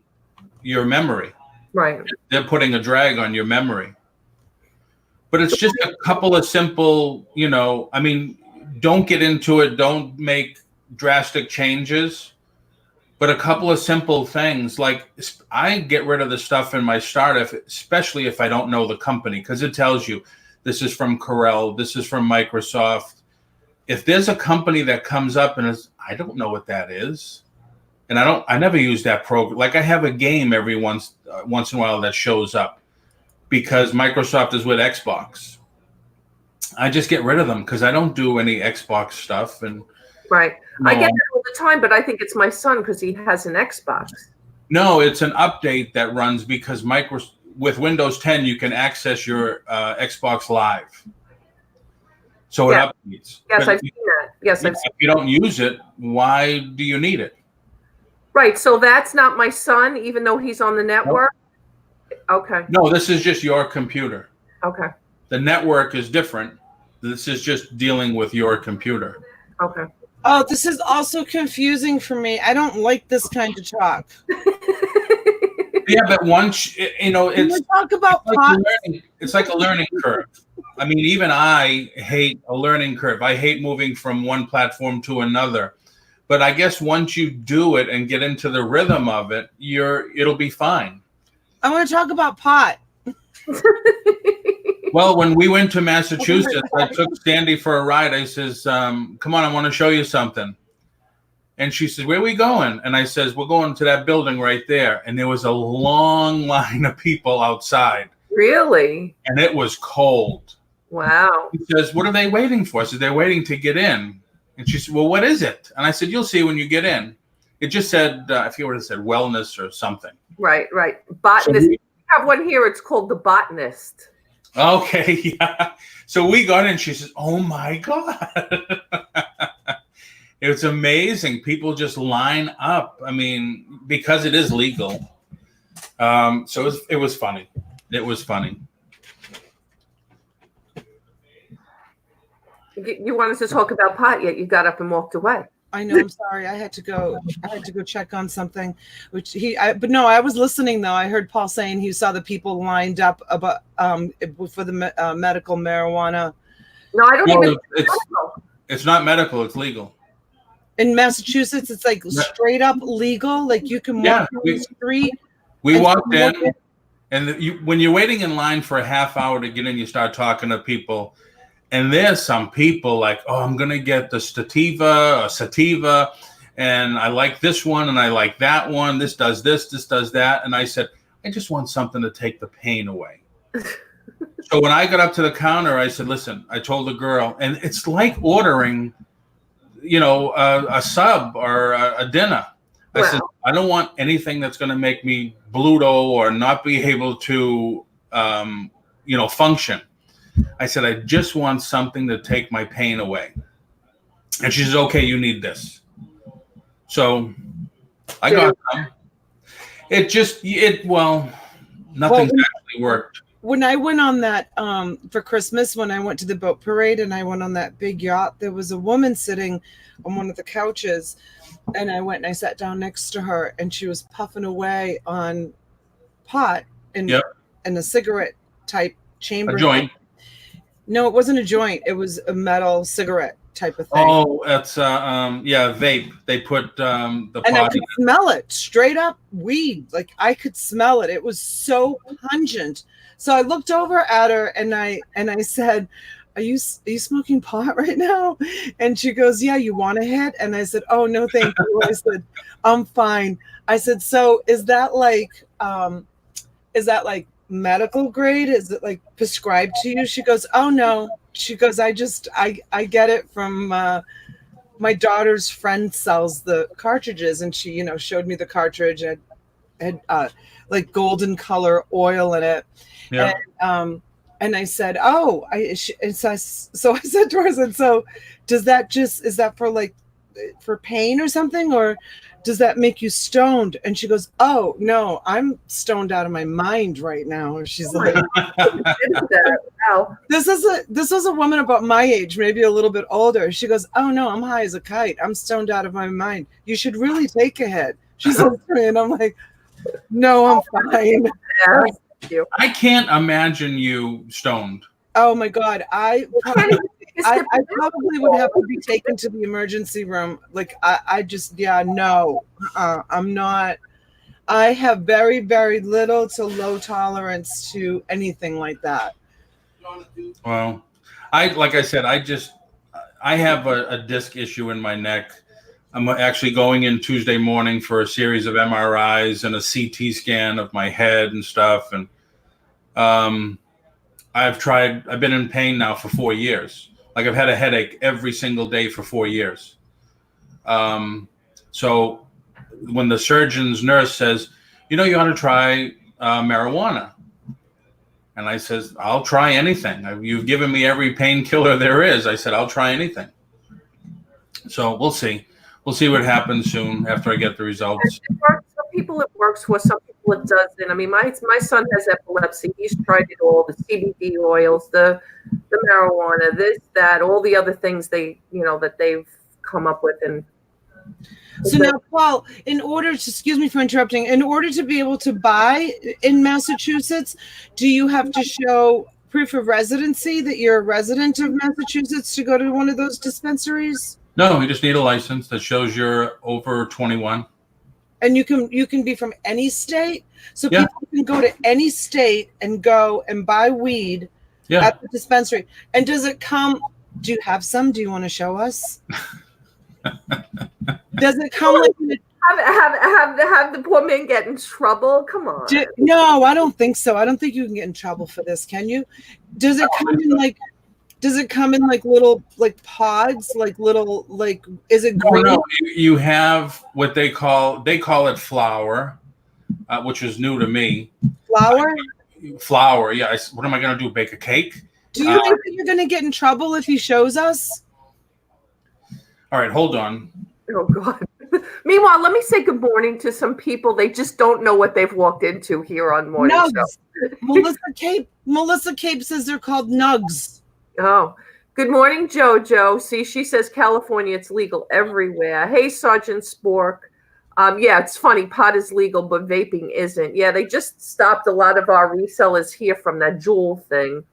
your memory. Right. They're putting a drag on your memory. But it's just a couple of simple, don't get into it. Don't make drastic changes. But a couple of simple things, like I get rid of the stuff in my startup, especially if I don't know the company, because it tells you this is from Corel, this is from Microsoft. If there's a company that comes up and I don't know what that is, and I never use that program. Like I have a game every once in a while that shows up because Microsoft is with Xbox. I just get rid of them because I don't do any Xbox stuff. And right. I get that all the time, but I think it's my son because he has an Xbox. No, it's an update that runs because with Windows 10, you can access your Xbox Live. So it updates. Yes, I've seen that. Yes, if you don't use it, why do you need it? Right. So that's not my son, even though he's on the network? Nope. Okay. No, this is just your computer. Okay. The network is different. This is just dealing with your computer. Okay. Oh, this is also confusing for me. I don't like this kind of talk. Yeah, but once it's talk about it's like a learning curve. I mean, even I hate a learning curve. I hate moving from one platform to another. But I guess once you do it and get into the rhythm of it, it'll be fine. I want to talk about pot. Well, when we went to Massachusetts, I took Sandy for a ride. I says, come on, I want to show you something. And she says, where are we going? And I says, we're going to that building right there. And there was a long line of people outside. Really? And it was cold. Wow. She says, what are they waiting for? I said, they're waiting to get in. And she said, well, what is it? And I said, you'll see when you get in. It just said, I forget what it said, wellness or something. Right. Botanist. We have one here. It's called the Botanist. Okay, yeah. So we got in. She says, oh, my God. It's amazing. People just line up. I mean, because it is legal. So it was funny. It was funny. You wanted to talk about pot, yet you got up and walked away. I know. I'm sorry. I had to go check on something. But no, I was listening though. I heard Paul saying he saw the people lined up about for the medical marijuana. No, I don't even. It's not medical. It's legal. In Massachusetts, it's like straight up legal. Like you can walk down the street. We walked in, and when you're waiting in line for a half hour to get in, you start talking to people. And there's some people like, oh, I'm going to get the sativa, and I like this one, and I like that one. This does this does that. And I said, I just want something to take the pain away. So when I got up to the counter, I said, listen, I told the girl, and it's like ordering, a sub or a dinner. I said, I don't want anything that's going to make me bluto or not be able to, function. I said, I just want something to take my pain away. And she says, okay, you need this. So I got some. Nothing's actually worked. When I went on that for Christmas, when I went to the boat parade and I went on that big yacht, there was a woman sitting on one of the couches. And I went and I sat down next to her and she was puffing away on pot and a cigarette type chamber. A joint. No, it wasn't a joint. It was a metal cigarette. type of thing. Oh, it's vape. They put the And I pot. could smell it, straight up weed. Like I could smell it. It was so pungent. So I looked over at her and I said, are you smoking pot right now? And she goes, yeah, you want a hit? And I said, oh, no, thank you. I said, I'm fine. I said, so is that like medical grade? Is it like prescribed to you? She goes, oh, no. She goes, I get it from my daughter's friend sells the cartridges, and she, showed me the cartridge and had like golden color oil in it. Yeah. And I said, oh, so I said to her, I said, so is that for pain or something, or does that make you stoned? And she goes, oh, no, I'm stoned out of my mind right now. She's like, wow. This was a woman about my age, maybe a little bit older. She goes, oh, no, I'm high as a kite. I'm stoned out of my mind. You should really take a hit. She says to me, and I'm like, no, I'm fine. I can't imagine you stoned. Oh my God. I probably would have to be taken to the emergency room. Like no, I'm not. I have very, very little to low tolerance to anything like that. Well, like I said, I have a disc issue in my neck. I'm actually going in Tuesday morning for a series of MRIs and a CT scan of my head and stuff. And I've been in pain now for 4 years. Like I've had a headache every single day for 4 years. So when the surgeon's nurse says, you ought to try marijuana. And I says, I'll try anything. You've given me every painkiller there is. I said, I'll try anything. So we'll see. We'll see what happens soon after I get the results. Some people it works for, some people it doesn't. I mean, my son has epilepsy. He's tried it all, the CBD oils, the marijuana, this, that, all the other things that they've come up with. And so now, Paul, excuse me for interrupting, in order to be able to buy in Massachusetts, do you have to show proof of residency that you're a resident of Massachusetts to go to one of those dispensaries? No, you just need a license that shows you're over 21. And you can be from any state? So Yeah. People can go to any state and go and buy weed at the dispensary. And does it come, do you have some? Do you want to show us? Does it come like have the poor man get in trouble? Come on. No, I don't think so. I don't think you can get in trouble for this, can you? Does it come in like little pods, like little is it green? No, you have what they call it flour, which is new to me. Flour, yeah. What am I going to do? Bake a cake? Do you think that you're going to get in trouble if he shows us? All right, hold on. Oh God. Meanwhile, let me say good morning to some people. They just don't know what they've walked into here on Morning Show. Melissa Cape says they're called nugs. Oh, good morning, JoJo. See, she says California, it's legal everywhere. Hey, Sergeant Spork. Yeah, it's funny. Pot is legal, but vaping isn't. Yeah, they just stopped a lot of our resellers here from that Juul thing.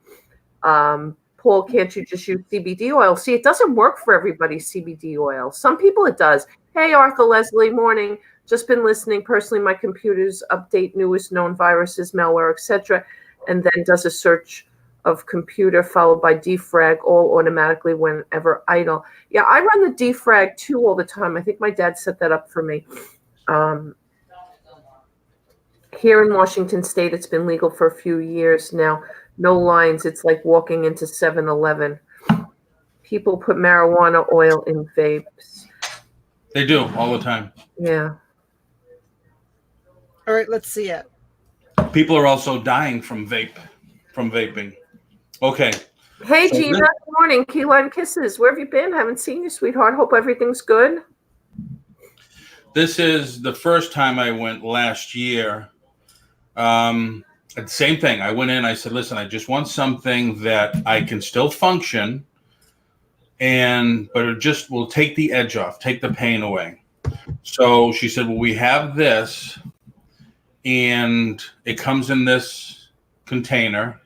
Paul, can't you just use CBD oil? See, it doesn't work for everybody, CBD oil. Some people it does. Hey, Arthur Leslie, morning. Just been listening. Personally, my computers update newest known viruses, malware, etc., and then does a search of computer followed by defrag all automatically whenever idle. Yeah, I run the defrag too all the time. I think my dad set that up for me. Here in Washington State, it's been legal for a few years now. No lines. It's like walking into 7-Eleven. People put marijuana oil in vapes. They do all the time. Yeah. All right, let's see it. People are also dying from vaping. Okay. Hey, so Gina. Good morning. Key lime kisses. Where have you been? Haven't seen you, sweetheart. Hope everything's good. This is the first time I went last year. Same thing. I went in. I said, "Listen, I just want something that I can still function, but it just will take the edge off, take the pain away." So she said, "Well, we have this, and it comes in this container.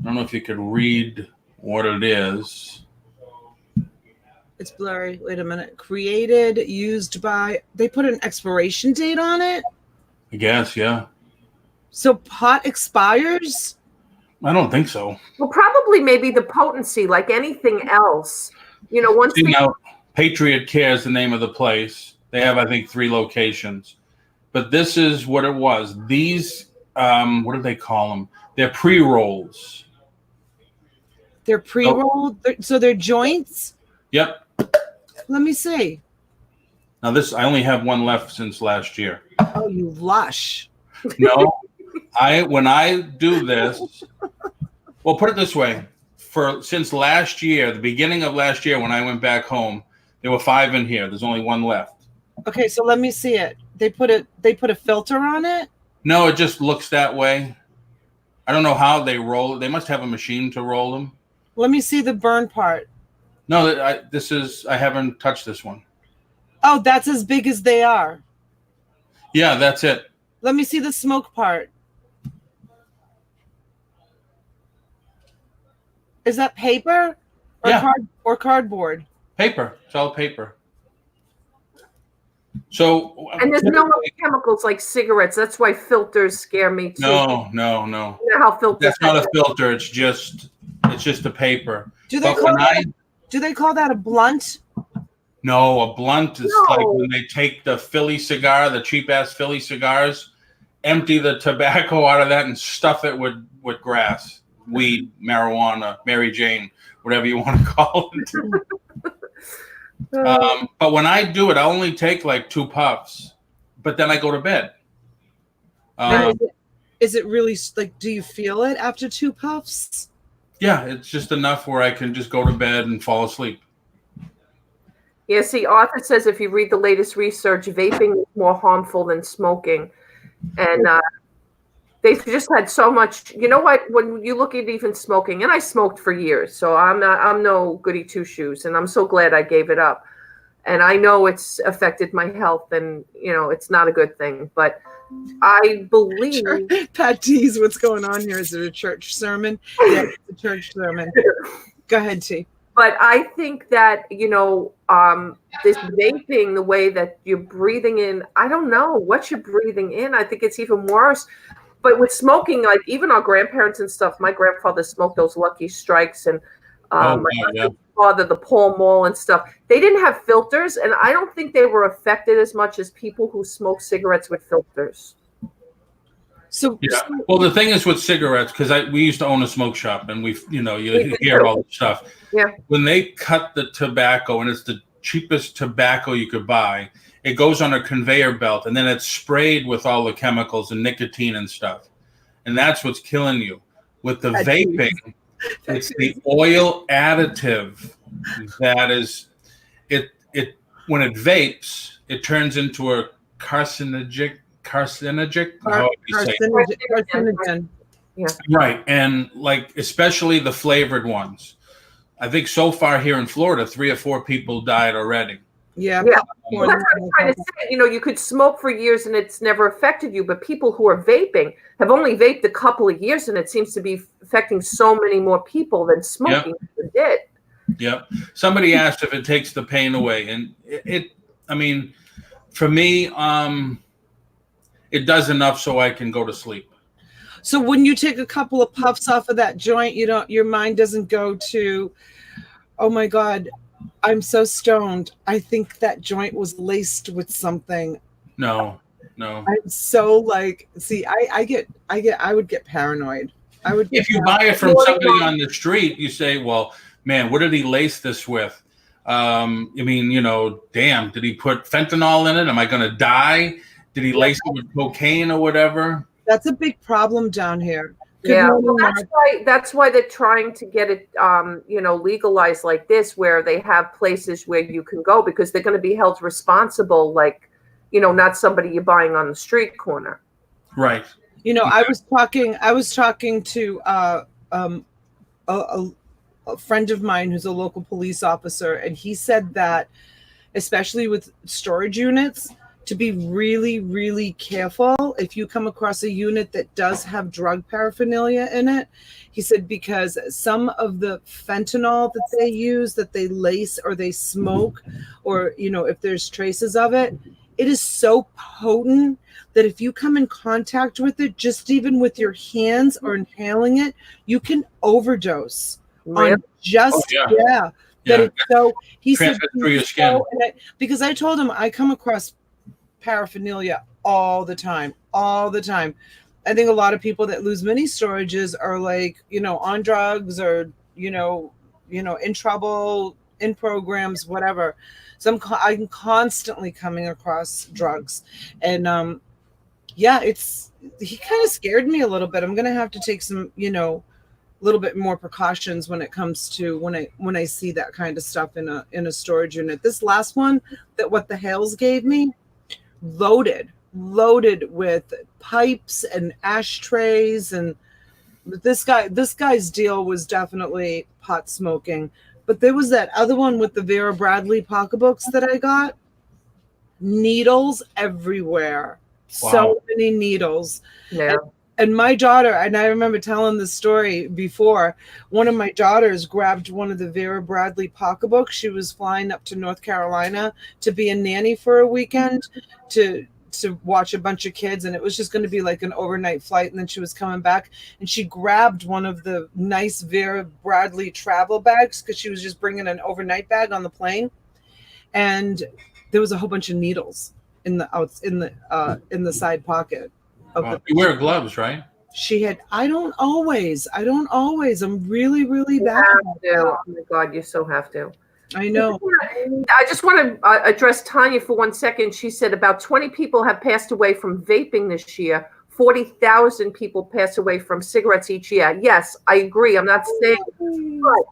I don't know if you could read what it is. It's blurry. Wait a minute. Created, used by. They put an expiration date on it. I guess, yeah. So pot expires. I don't think so. Well, probably maybe the potency, like anything else. Once See, now, Patriot Care is the name of the place. They have, I think, 3 locations. But this is what it was. These, what do they call them? They're pre-rolls. They're pre-rolled. So they're joints. Yep. Let me see. Now this, I only have one left since last year. Oh, you lush. No, when I do this, well, put it this way: since last year, the beginning of last year, when I went back home, there were 5 in here. There's only 1 left. Okay, so let me see it. They put a filter on it. No, it just looks that way. I don't know how they roll it. They must have a machine to roll them. Let me see the burn part. No, I haven't touched this one. Oh, that's as big as they are. Yeah, that's it. Let me see the smoke part. Is that paper or Yeah. or cardboard? Paper. It's all paper. So, and there's no other chemicals like cigarettes. That's why filters scare me too. No. You know how filters. That's not a filter. It's just a paper. Do they call that a blunt? No, a blunt is No. like when they take the Philly cigar, the cheap ass Philly cigars, empty the tobacco out of that and stuff it with grass, weed, marijuana, Mary Jane, whatever you want to call it. But when I do it, I only take like 2 puffs, but then I go to bed. Is it really like? Do you feel it after 2 puffs? Yeah, it's just enough where I can just go to bed and fall asleep. Yeah, see, Arthur says if you read the latest research, vaping is more harmful than smoking. And they just had so much, you know what, when you look at even smoking, and I smoked for years, so I'm no goody two-shoes, and I'm so glad I gave it up. And I know it's affected my health, and, it's not a good thing. But I believe... Pat T's, what's going on here? Is it a church sermon? Yeah, it's a church sermon. Go ahead, T. But I think that, this vaping, the way that you're breathing in, I don't know what you're breathing in. I think it's even worse. But with smoking, like even our grandparents and stuff, my grandfather smoked those Lucky Strikes, and my father, the Pall Mall and stuff. They didn't have filters, and I don't think they were affected as much as people who smoke cigarettes with filters. So well, the thing is with cigarettes, because we used to own a smoke shop, and you hear all the stuff. Yeah. When they cut the tobacco, and it's the cheapest tobacco you could buy, it goes on a conveyor belt, and then it's sprayed with all the chemicals and nicotine and stuff, and that's what's killing you. With the vaping, it's the oil additive that is it. When it vapes, it turns into a carcinogen. Yeah. Right, and like especially the flavored ones. I think so far here in Florida, 3 or 4 people died already. Yeah. Well, that's what I'm trying to say. You could smoke for years and it's never affected you, but people who are vaping have only vaped a couple of years, and it seems to be affecting so many more people than smoking did. Yep. Somebody asked if it takes the pain away, and I mean, for me, it does enough so I can go to sleep. So when you take a couple of puffs off of that joint, your mind doesn't go to, oh my God, I'm so stoned. I think that joint was laced with something. No. I'm so I would get paranoid. If you buy it from somebody on the street, you say, well, man, what did he lace this with? Damn, did he put fentanyl in it? Am I going to die? Did he lace it with cocaine or whatever? That's a big problem down here. Well, that's why they're trying to get it, legalized like this, where they have places where you can go, because they're going to be held responsible, like, not somebody you're buying on the street corner. Right. I was talking to a friend of mine who's a local police officer, and he said that, especially with storage units, to be really, really careful if you come across a unit that does have drug paraphernalia in it. He said, because some of the fentanyl that they use, that they lace or they smoke, or, if there's traces of it, it is so potent that if you come in contact with it, just even with your hands or inhaling it, you can overdose on just, So he said, through your skin. because I told him I come across paraphernalia all the time. I think a lot of people that lose mini storages are like, on drugs or, in trouble, in programs, whatever. So I'm constantly coming across drugs. And he kind of scared me a little bit. I'm going to have to take some, little bit more precautions when it comes to when I see that kind of stuff in a storage unit. This last one, that what the Hales gave me, loaded with pipes and ashtrays, and this guy's deal was definitely pot smoking. But there was that other one with the Vera Bradley pocketbooks that I got, needles everywhere. Wow. So many needles. Yeah. And my daughter, and I remember telling this story before, one of my daughters grabbed one of the Vera Bradley pocketbooks. She was flying up to North Carolina to be a nanny for a weekend to watch a bunch of kids. And it was just going to be like an overnight flight. And then she was coming back and she grabbed one of the nice Vera Bradley travel bags because she was just bringing an overnight bag on the plane. And there was a whole bunch of needles in the side pocket. You wear gloves, right? She had. I don't always. I'm really, really bad. Oh my God, you so have to. I know. I just want to address Tanya for 1 second. She said about 20 people have passed away from vaping this year. 40,000 people pass away from cigarettes each year. Yes, I agree. I'm not saying, but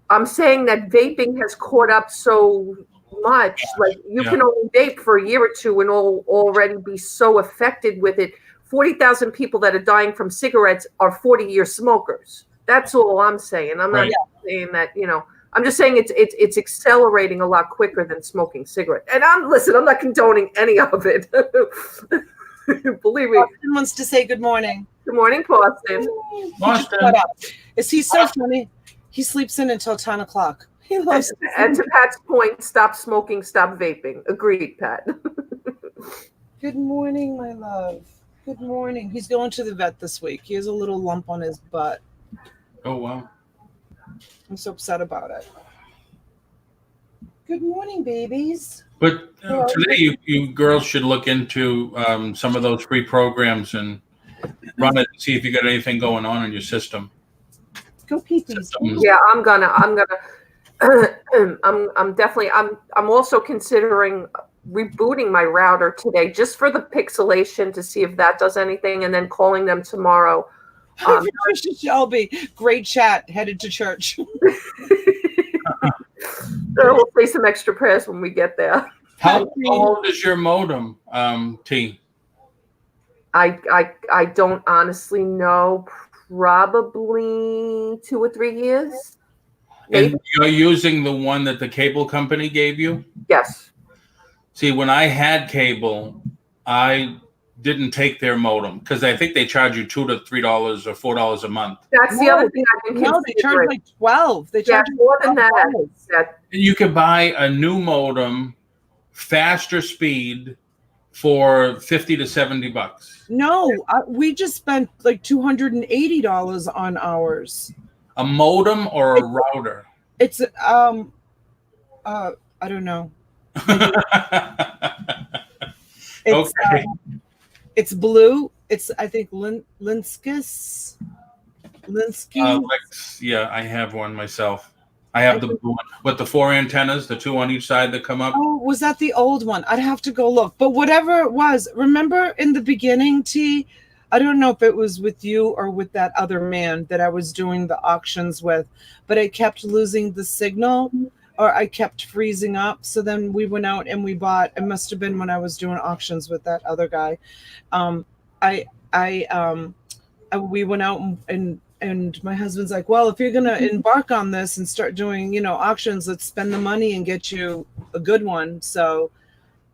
I'm saying that vaping has caught up so much. Like you can only vape for a year or two and already be so affected with it. 40,000 people that are dying from cigarettes are 40-year smokers. That's all I'm saying. I'm not saying that, I'm just saying it's accelerating a lot quicker than smoking cigarettes. And I'm not condoning any of it. Believe me. Austin wants to say good morning. Good morning, Austin. Is he so funny? He sleeps in until 10 o'clock. He loves it. And to Pat's point, stop smoking, stop vaping. Agreed, Pat. Good morning, my love. Good morning. He's going to the vet this week. He has a little lump on his butt. Oh, wow. I'm so upset about it. Good morning, babies. But today, you girls should look into some of those free programs and run it and see if you got anything going on in your system. Go peepees. Yeah, I'm also considering rebooting my router today just for the pixelation to see if that does anything, and then calling them tomorrow. Patricia Shelby, great chat, headed to church. We'll say some extra prayers when we get there. How old is your modem, T? I don't honestly know. Probably 2 or 3 years. And you're using the one that the cable company gave you? Yes. See, when I had cable, I didn't take their modem because I think they charge you $2 to $3 or $4 a month. That's the other thing I've been considering. They charge like 12. They charge more than that. And you could buy a new modem, faster speed, for $50 to $70. No, we just spent like $280 on ours. A modem or a router? It's I don't know. Okay. It's blue. It's I think Linsky. Yeah, I have one myself. I have the blue one with the 4 antennas, the 2 on each side that come up. Oh, was that the old one? I'd have to go look. But whatever it was, remember in the beginning, T, I don't know if it was with you or with that other man that I was doing the auctions with, but I kept losing the signal or I kept freezing up. So then we went out and we bought, it must have been when I was doing auctions with that other guy. We went out and my husband's like, well, if you're going to embark on this and start doing, auctions, let's spend the money and get you a good one. So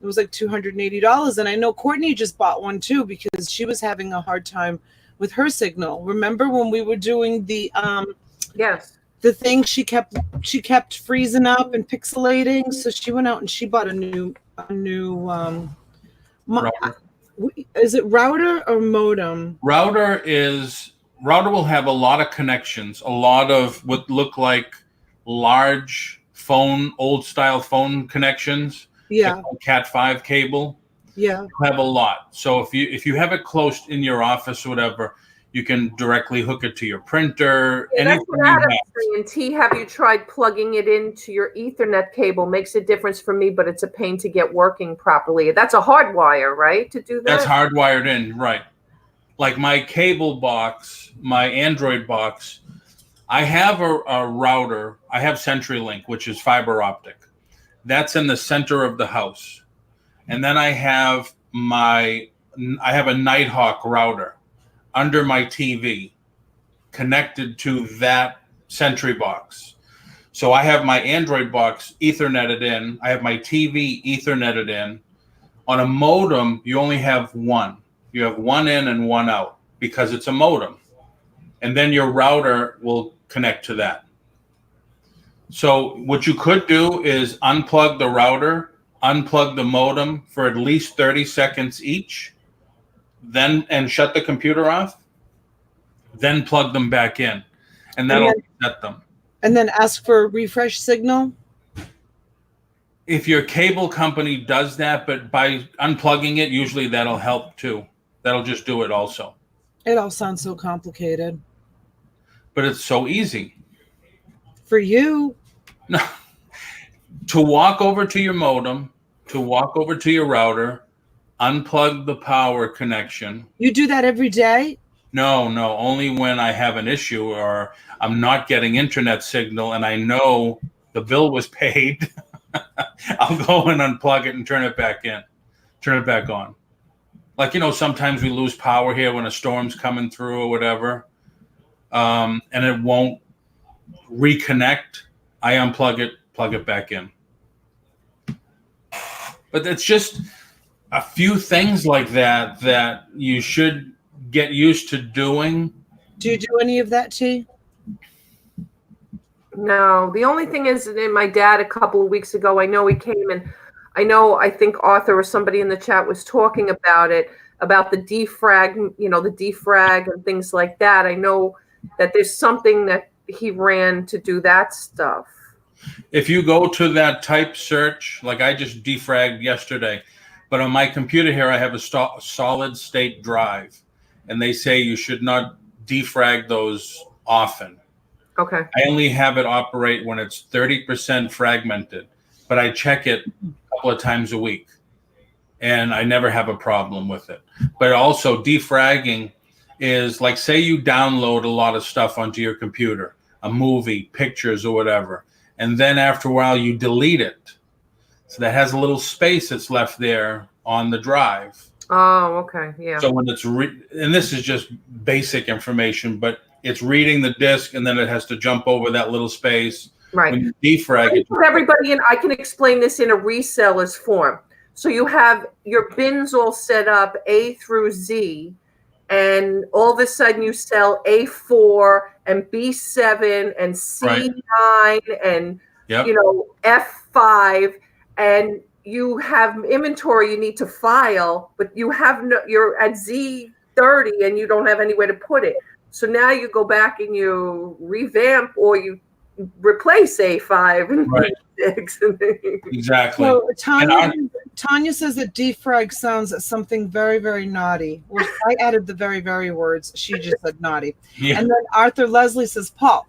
It was like $280. And I know Courtney just bought one too because she was having a hard time with her signal. Remember when we were doing the Yes. the thing, she kept freezing up and pixelating, so she went out and she bought a new Router. is it router or modem? Router will have a lot of connections, a lot of what look like large old style phone connections. Yeah. Cat5 cable. Yeah. You have a lot. So if you have it close in your office or whatever, you can directly hook it to your printer. Yeah, that's what Adam's saying. T, have you tried plugging it into your Ethernet cable? Makes a difference for me, but it's a pain to get working properly. That's a hard wire, right? To do that? That's hardwired in, right. Like my cable box, my Android box, I have a router. I have CenturyLink, which is fiber optic. That's in the center of the house. And then I have a Nighthawk router under my TV connected to that Sentry box. So I have my Android box Etherneted in. I have my TV Etherneted in. On a modem, you only have one. You have one in and one out because it's a modem. And then your router will connect to that. So what you could do is unplug the router, unplug the modem for at least 30 seconds each, and shut the computer off, then plug them back in, and that'll reset them. And then ask for a refresh signal? If your cable company does that, but by unplugging it, usually that'll help too. That'll just do it also. It all sounds so complicated. But it's so easy. For you. No. To walk over to your modem, to walk over to your router, unplug the power connection. You do that every day? No, only when I have an issue or I'm not getting internet signal and I know the bill was paid. I'll go and unplug it and turn it back on. Like, sometimes we lose power here when a storm's coming through or whatever, and it won't reconnect. I unplug it, plug it back in. But it's just a few things like that you should get used to doing. Do you do any of that, T? No. The only thing is, my dad a couple of weeks ago, I know he came and I think Arthur or somebody in the chat was talking about it, about the defrag, the defrag and things like that. I know that there's something that he ran to do that stuff. If you go to that type search, like I just defragged yesterday, but on my computer here, I have a solid state drive, and they say you should not defrag those often. Okay. I only have it operate when it's 30% fragmented, but I check it a couple of times a week, and I never have a problem with it. But also defragging is like, say you download a lot of stuff onto your computer, a movie, pictures, or whatever, and then after a while you delete it. So that has a little space that's left there on the drive. Oh, okay, yeah. So when it's and this is just basic information, but it's reading the disk, and then it has to jump over that little space. Right. When you defrag it. For everybody, and I can explain this in a reseller's form. So you have your bins all set up A through Z, and all of a sudden you sell A4 and B7 and C9 and F5, and you have inventory you need to file, but you're at Z30 and you don't have anywhere to put it. So now you go back and you revamp or you replace A5 and B6. Exactly. So Tanya says that defrag sounds something very, very naughty. Well, I added the very, very words. She just said naughty. Yeah. And then Arthur Leslie says, Paul,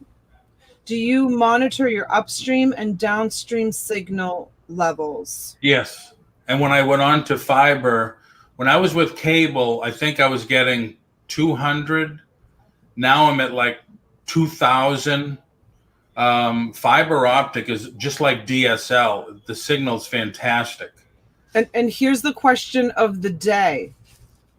do you monitor your upstream and downstream signal levels? Yes. And when I went on to fiber, when I was with cable, I think I was getting 200. Now I'm at like 2,000. Fiber optic is just like DSL. The signal's fantastic. And here's the question of the day.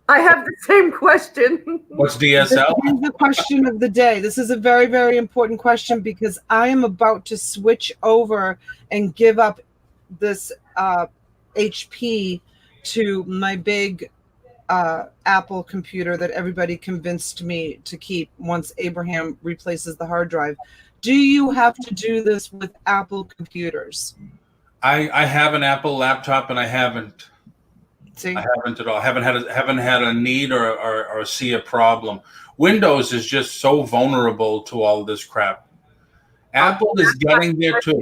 I have the same question. What's DSL? Here's the question of the day. This is a very, very important question because I am about to switch over and give up this HP to my big Apple computer that everybody convinced me to keep once Abraham replaces the hard drive. Do you have to do this with Apple computers? I have an Apple laptop and I haven't. See? I haven't at all. Haven't had a need or see a problem. Windows is just so vulnerable to all this crap. Apple is getting there too.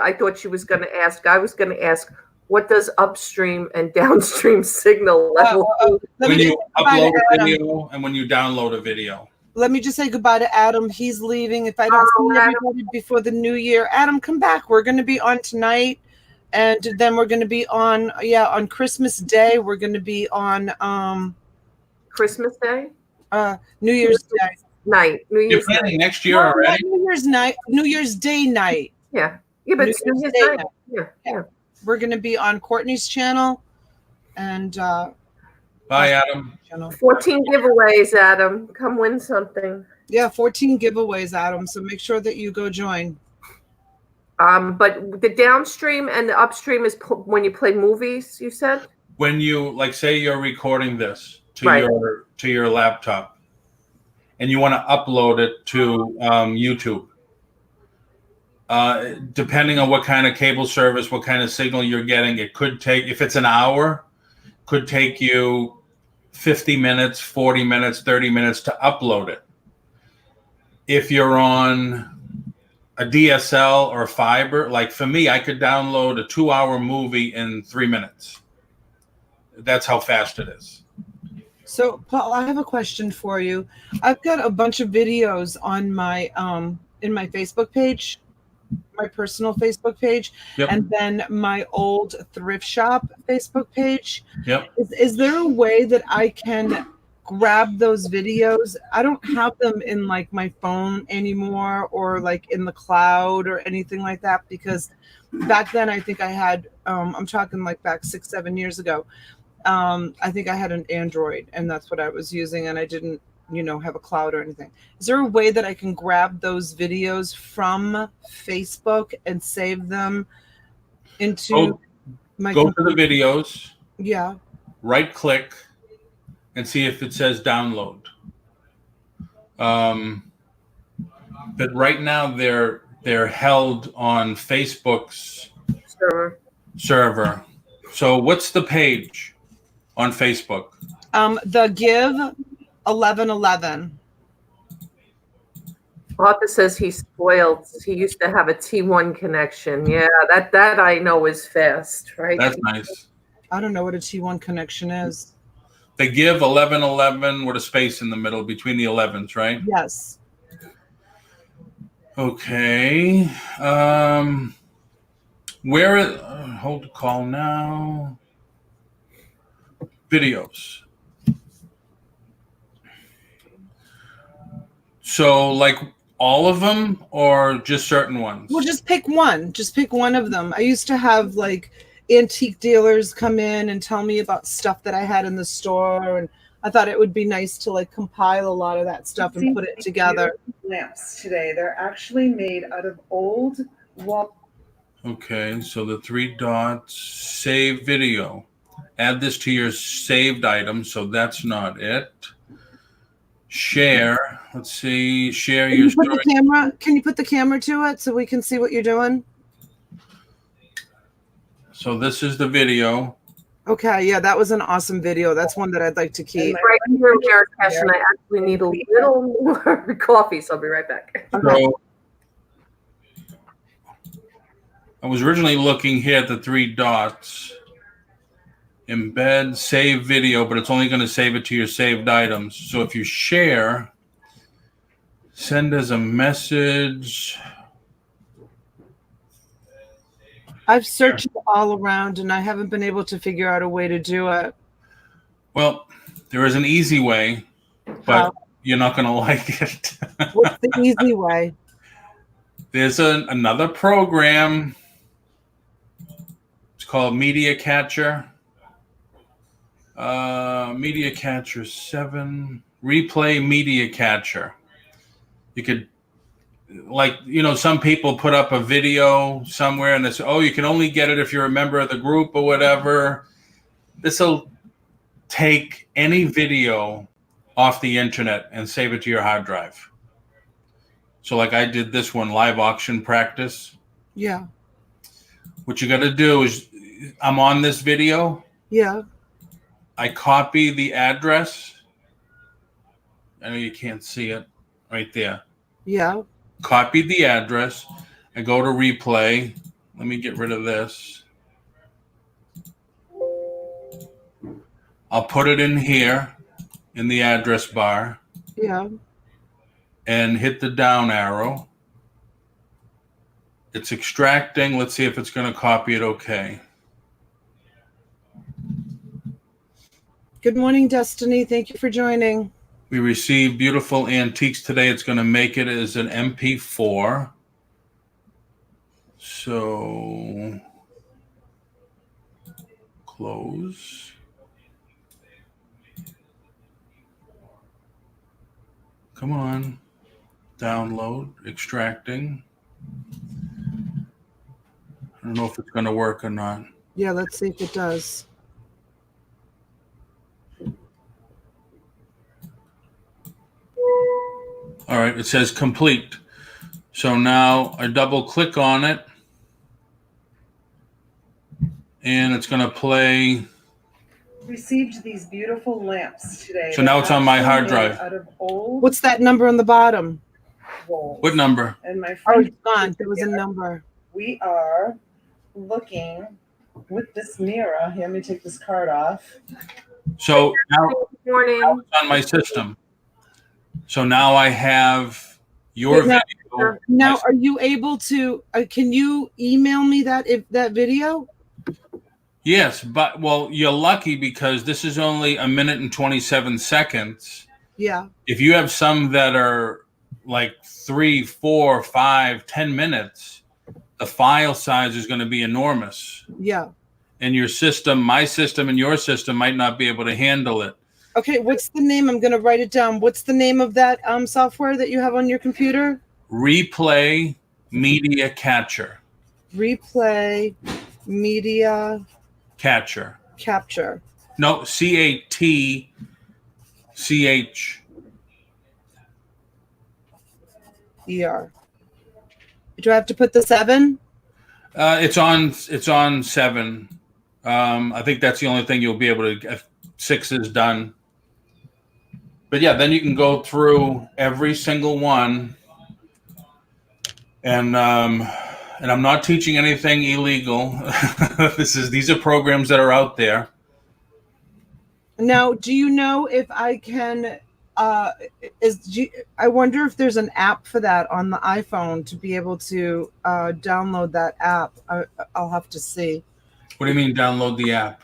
I thought she was going to ask. I was going to ask, what does upstream and downstream signal level? When you upload a video and when you download a video. Let me just say goodbye to Adam. He's leaving. If I don't see everybody before the new year, Adam, come back. We're going to be on tonight, and then we're going to be on on Christmas Day. We're going to be on Christmas Day, New Year's Day night. You're planning next year already. New Year's night, New Year's Day night. Yeah, but it's New Year's Day night. Yeah. We're going to be on Courtney's channel, and bye, Adam. 14 giveaways, Adam. Come win something. Yeah, 14 giveaways, Adam. So make sure that you go join. But the downstream and the upstream is when you play movies, you said? When you, like, say you're recording this to your laptop and you want to upload it to YouTube. Depending on what kind of cable service, what kind of signal you're getting, it could take, if it's an hour, could take you 50 minutes, 40 minutes, 30 minutes to upload it. If you're on a DSL or fiber, like for me, I could download a 2-hour movie in 3 minutes. That's how fast it is. So, Paul, I have a question for you. I've got a bunch of videos on my in my Facebook page, my personal Facebook page, and then my old thrift shop Facebook page. Is there a way that I can grab those videos? I don't have them in like my phone anymore or like in the cloud or anything like that, because back then I think I had I'm talking like back 6-7 years ago, I think I had an Android and that's what I was using, and I didn't have a cloud or anything. Is there a way that I can grab those videos from Facebook and save them into my computer? Go to the videos. Yeah. Right click and see if it says download. But right now they're held on Facebook's server. So what's the page on Facebook? The Give 1111. Arthur says he's spoiled. He used to have a T1 connection. Yeah, that I know is fast, right? That's nice. I don't know what a T1 connection is. They Give 1111 with a space in the middle between the 11s, right? Yes. Okay. Hold the call now. Videos. So, like all of them or just certain ones? Well, just pick one. Just pick one of them. I used to have like antique dealers come in and tell me about stuff that I had in the store, and I thought it would be nice to like compile a lot of that stuff and put it together. Lamps today. They're actually made out of old wall. Okay, so the 3 dots, save video. Add this to your saved item, so that's not it. Share. Let's see. Share your story. Can you put the camera to it so we can see what you're doing? So this is the video. Okay, yeah, that was an awesome video. That's one that I'd like to keep. Right here, Marrakesh, and I actually need a little more coffee, so I'll be right back. So I was originally looking here at the 3 dots. Embed, save video, but it's only going to save it to your saved items. So if you share, send as a message. I've searched all around and I haven't been able to figure out a way to do it. Well, there is an easy way, but you're not going to like it. What's the easy way? There's another program. It's called Media Catcher. Media Catcher 7. Replay Media Catcher. like, you know, some people put up a video somewhere and they say, oh, you can only get it if you're a member of the group or whatever. This will take any video off the internet and save it to your hard drive. So like I did this one, live auction practice. Yeah. What you got to do is, I'm on this video. Yeah. I copy the address. I know you can't see it right there. Yeah. Copy the address. I go to replay. Let me get rid of this. I'll put it in here in the address bar. Yeah. And hit the down arrow. It's extracting. Let's see if it's going to copy it okay. Good morning, Destiny. Thank you for joining. We received beautiful antiques today. It's going to make it as an MP4. So close. Come on. Download. Extracting. I don't know if it's going to work or not. Yeah, let's see if it does. All right, it says complete. So now I double click on it and it's going to play. Received these beautiful lamps today. So now it's on my hard drive. Out of old. What's that number on the bottom? What number? And my friend, it's gone. There was a number. We are looking with this mirror. Here, let me take this card off. So now, Morning. now it's on my system. So now I have your video. Now, are you able to? Can you email me that video? Yes, but well, you're lucky because this is only 1 minute and 27 seconds. Yeah. If you have some that are like 3, 4, 5, 10 minutes, the file size is going to be enormous. Yeah. And your system, my system, and your system might not be able to handle it. Okay, what's the name? I'm going to write it down. What's the name of that software that you have on your computer? Replay Media Catcher. Replay Media Capture. CATCHER. No, CATCHER. Do I have to put the 7? It's on 7. I think that's the only thing you'll be able to. 6 is done. But yeah, then you can go through every single one, and I'm not teaching anything illegal. These are programs that are out there. Now, do you know if I can? I wonder if there's an app for that on the iPhone to be able to download that app. I'll have to see. What do you mean download the app?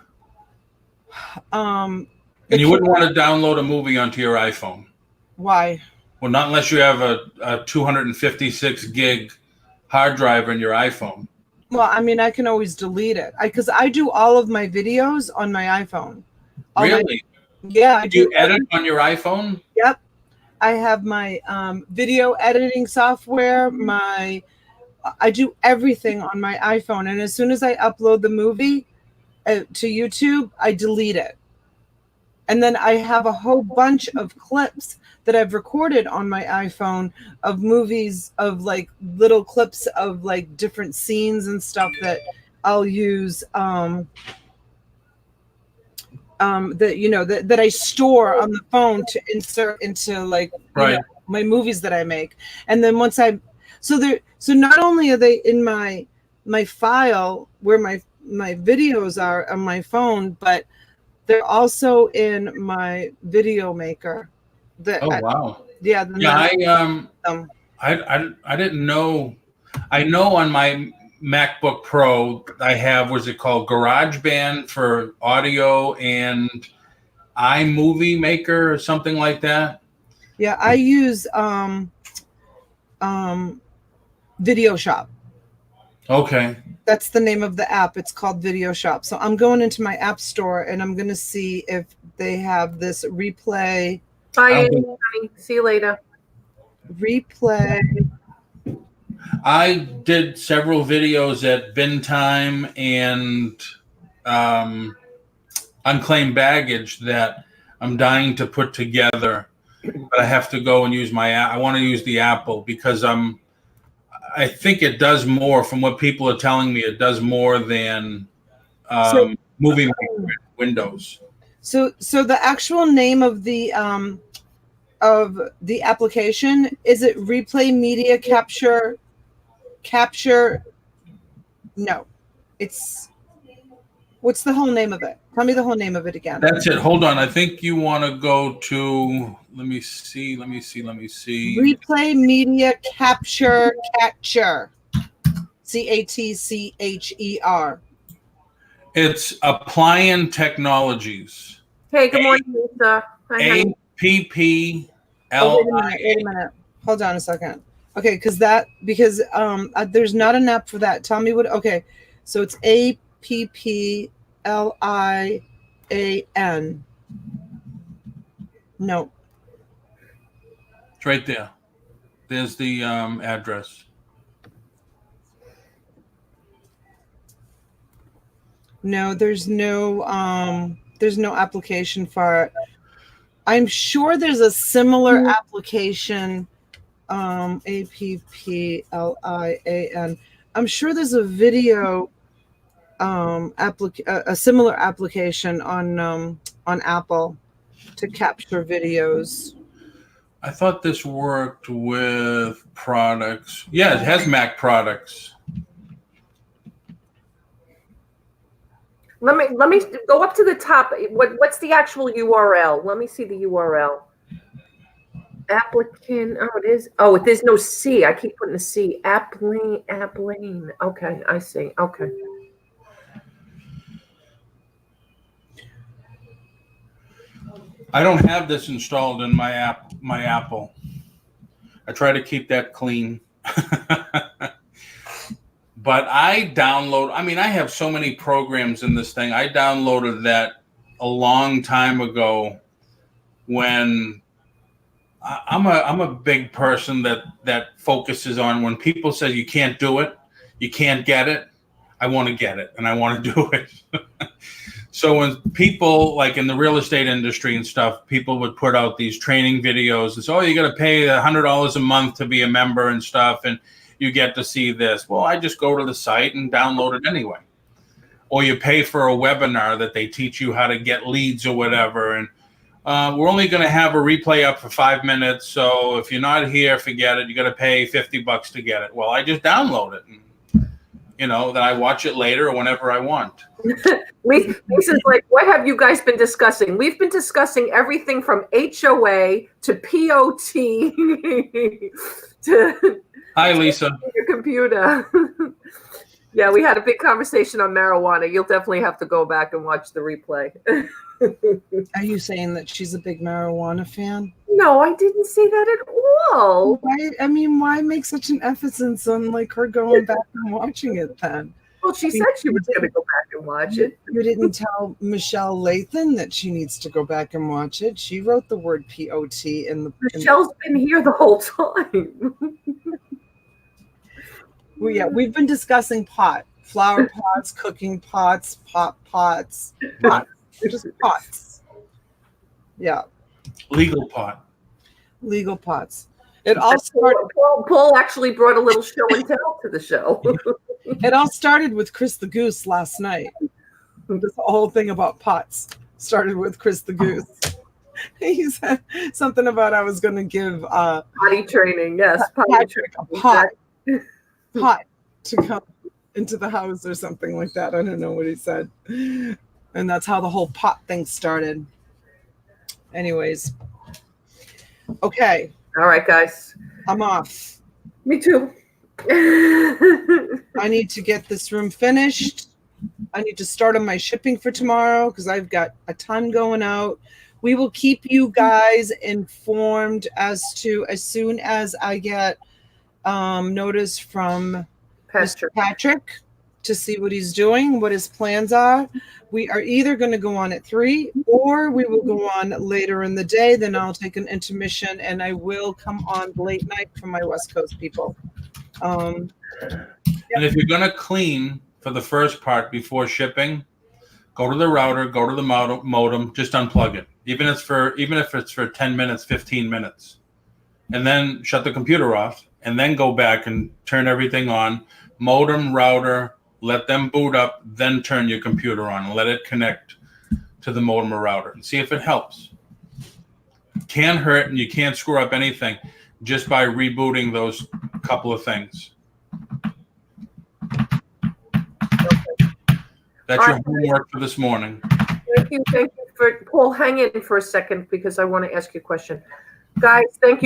And you wouldn't want to download a movie onto your iPhone. Why? Well, not unless you have a 256 gig hard drive in your iPhone. Well, I mean, I can always delete it because I do all of my videos on my iPhone. Really? Yeah. I do you edit on your iPhone? Yep. I have my video editing software. I do everything on my iPhone. And as soon as I upload the movie to YouTube, I delete it. And then I have a whole bunch of clips that I've recorded on my iPhone of movies, of like little clips of like different scenes and stuff that I'll use that I store on the phone to insert into like my movies that I make. And then once so not only are they in my file where my videos are on my phone, but they're also in my video maker. Wow. Yeah. I didn't know. I know on my MacBook Pro I have, what's it called, GarageBand for audio and iMovie Maker or something like that. Yeah, I use Video Shop. Okay. That's the name of the app. It's called Video Shop. So I'm going into my app store and I'm going to see if they have this replay. Bye, honey. See you later. Replay I did several videos at Bin Time and Unclaimed Baggage that I'm dying to put together, but I have to go and use I want to use the Apple because I think it does more from what people are telling me. It does more than moving windows. So the actual name of the application, is it Replay Media Capture? No, it's, what's the whole name of it? Tell me the whole name of it again. That's it. Hold on. I think you want to go to, let me see. Replay Media Capture. CATCHER. It's Applian Technologies. Hey, good morning, Lisa. Hi, honey. APPLI. Wait a minute. Hold on a second. Okay, because there's not an app for that. Tell me what. Okay, so it's APPLIAN. No. It's right there. There's the address. No, there's no application for it. I'm sure there's a similar application, APPLIAN. I'm sure there's a video a similar application on Apple to capture videos. I thought this worked with products. Yeah, it has Mac products. Let me go up to the top. What's the actual URL? Let me see the URL. Applicant. Oh, it is. Oh, there's no C. I keep putting a C. Appling. Okay, I see. Okay. I don't have this installed in my Apple. I try to keep that clean. But I have so many programs in this thing. I downloaded that a long time ago when I'm a big person that focuses on when people say you can't do it, you can't get it. I want to get it and I want to do it. So when people like in the real estate industry and stuff, people would put out these training videos and say, oh, you got to pay $100 a month to be a member and stuff. And you get to see this. Well, I just go to the site and download it anyway. Or you pay for a webinar that they teach you how to get leads or whatever. And we're only going to have a replay up for 5 minutes. So if you're not here, forget it. You got to pay $50 to get it. Well, I just download it. And, then I watch it later or whenever I want. Lisa's like, what have you guys been discussing? We've been discussing everything from HOA to POT to Hi, Lisa. Your computer. Yeah, we had a big conversation on marijuana. You'll definitely have to go back and watch the replay. Are you saying that she's a big marijuana fan? No, I didn't say that at all. Why make such an emphasis on like her going back and watching it then? Well, she said she was going to go back and watch it. You didn't tell Michelle Lathan that she needs to go back and watch it. She wrote the word POT in the. Michelle's been here the whole time. Well, yeah, we've been discussing flower pots, cooking pots, pots, just pots. Yeah. Legal pots. It all started. Paul actually brought a little show and tell to the show. It all started with Chris the Goose last night. This whole thing about pots started with Chris the Goose. He said something about I was going to give potty training. Yes, Patrick a pot to come into the house or something like that. I don't know what he said. And that's how the whole pot thing started. Anyways. Okay. All right, guys. I'm off. Me too. I need to get this room finished. I need to start on my shipping for tomorrow because I've got a ton going out. We will keep you guys informed as soon as I get notice from Mr. Patrick to see what he's doing, what his plans are. We are either going to go on at 3 or we will go on later in the day. Then I'll take an intermission and I will come on late night for my West Coast people. Um, And if you're gonna clean for the first part before shipping, go to the router, go to the modem, just unplug it. Even if it's for 10 minutes, 15 minutes. And then shut the computer off and then go back and turn everything on. Modem, router, let them boot up, then turn your computer on and let it connect to the modem or router and see if it helps. Can't hurt, and you can't screw up anything just by rebooting those couple of things. That's your homework for this morning. Thank you for Paul. Hang in for a second because I want to ask you a question, guys. Thank you.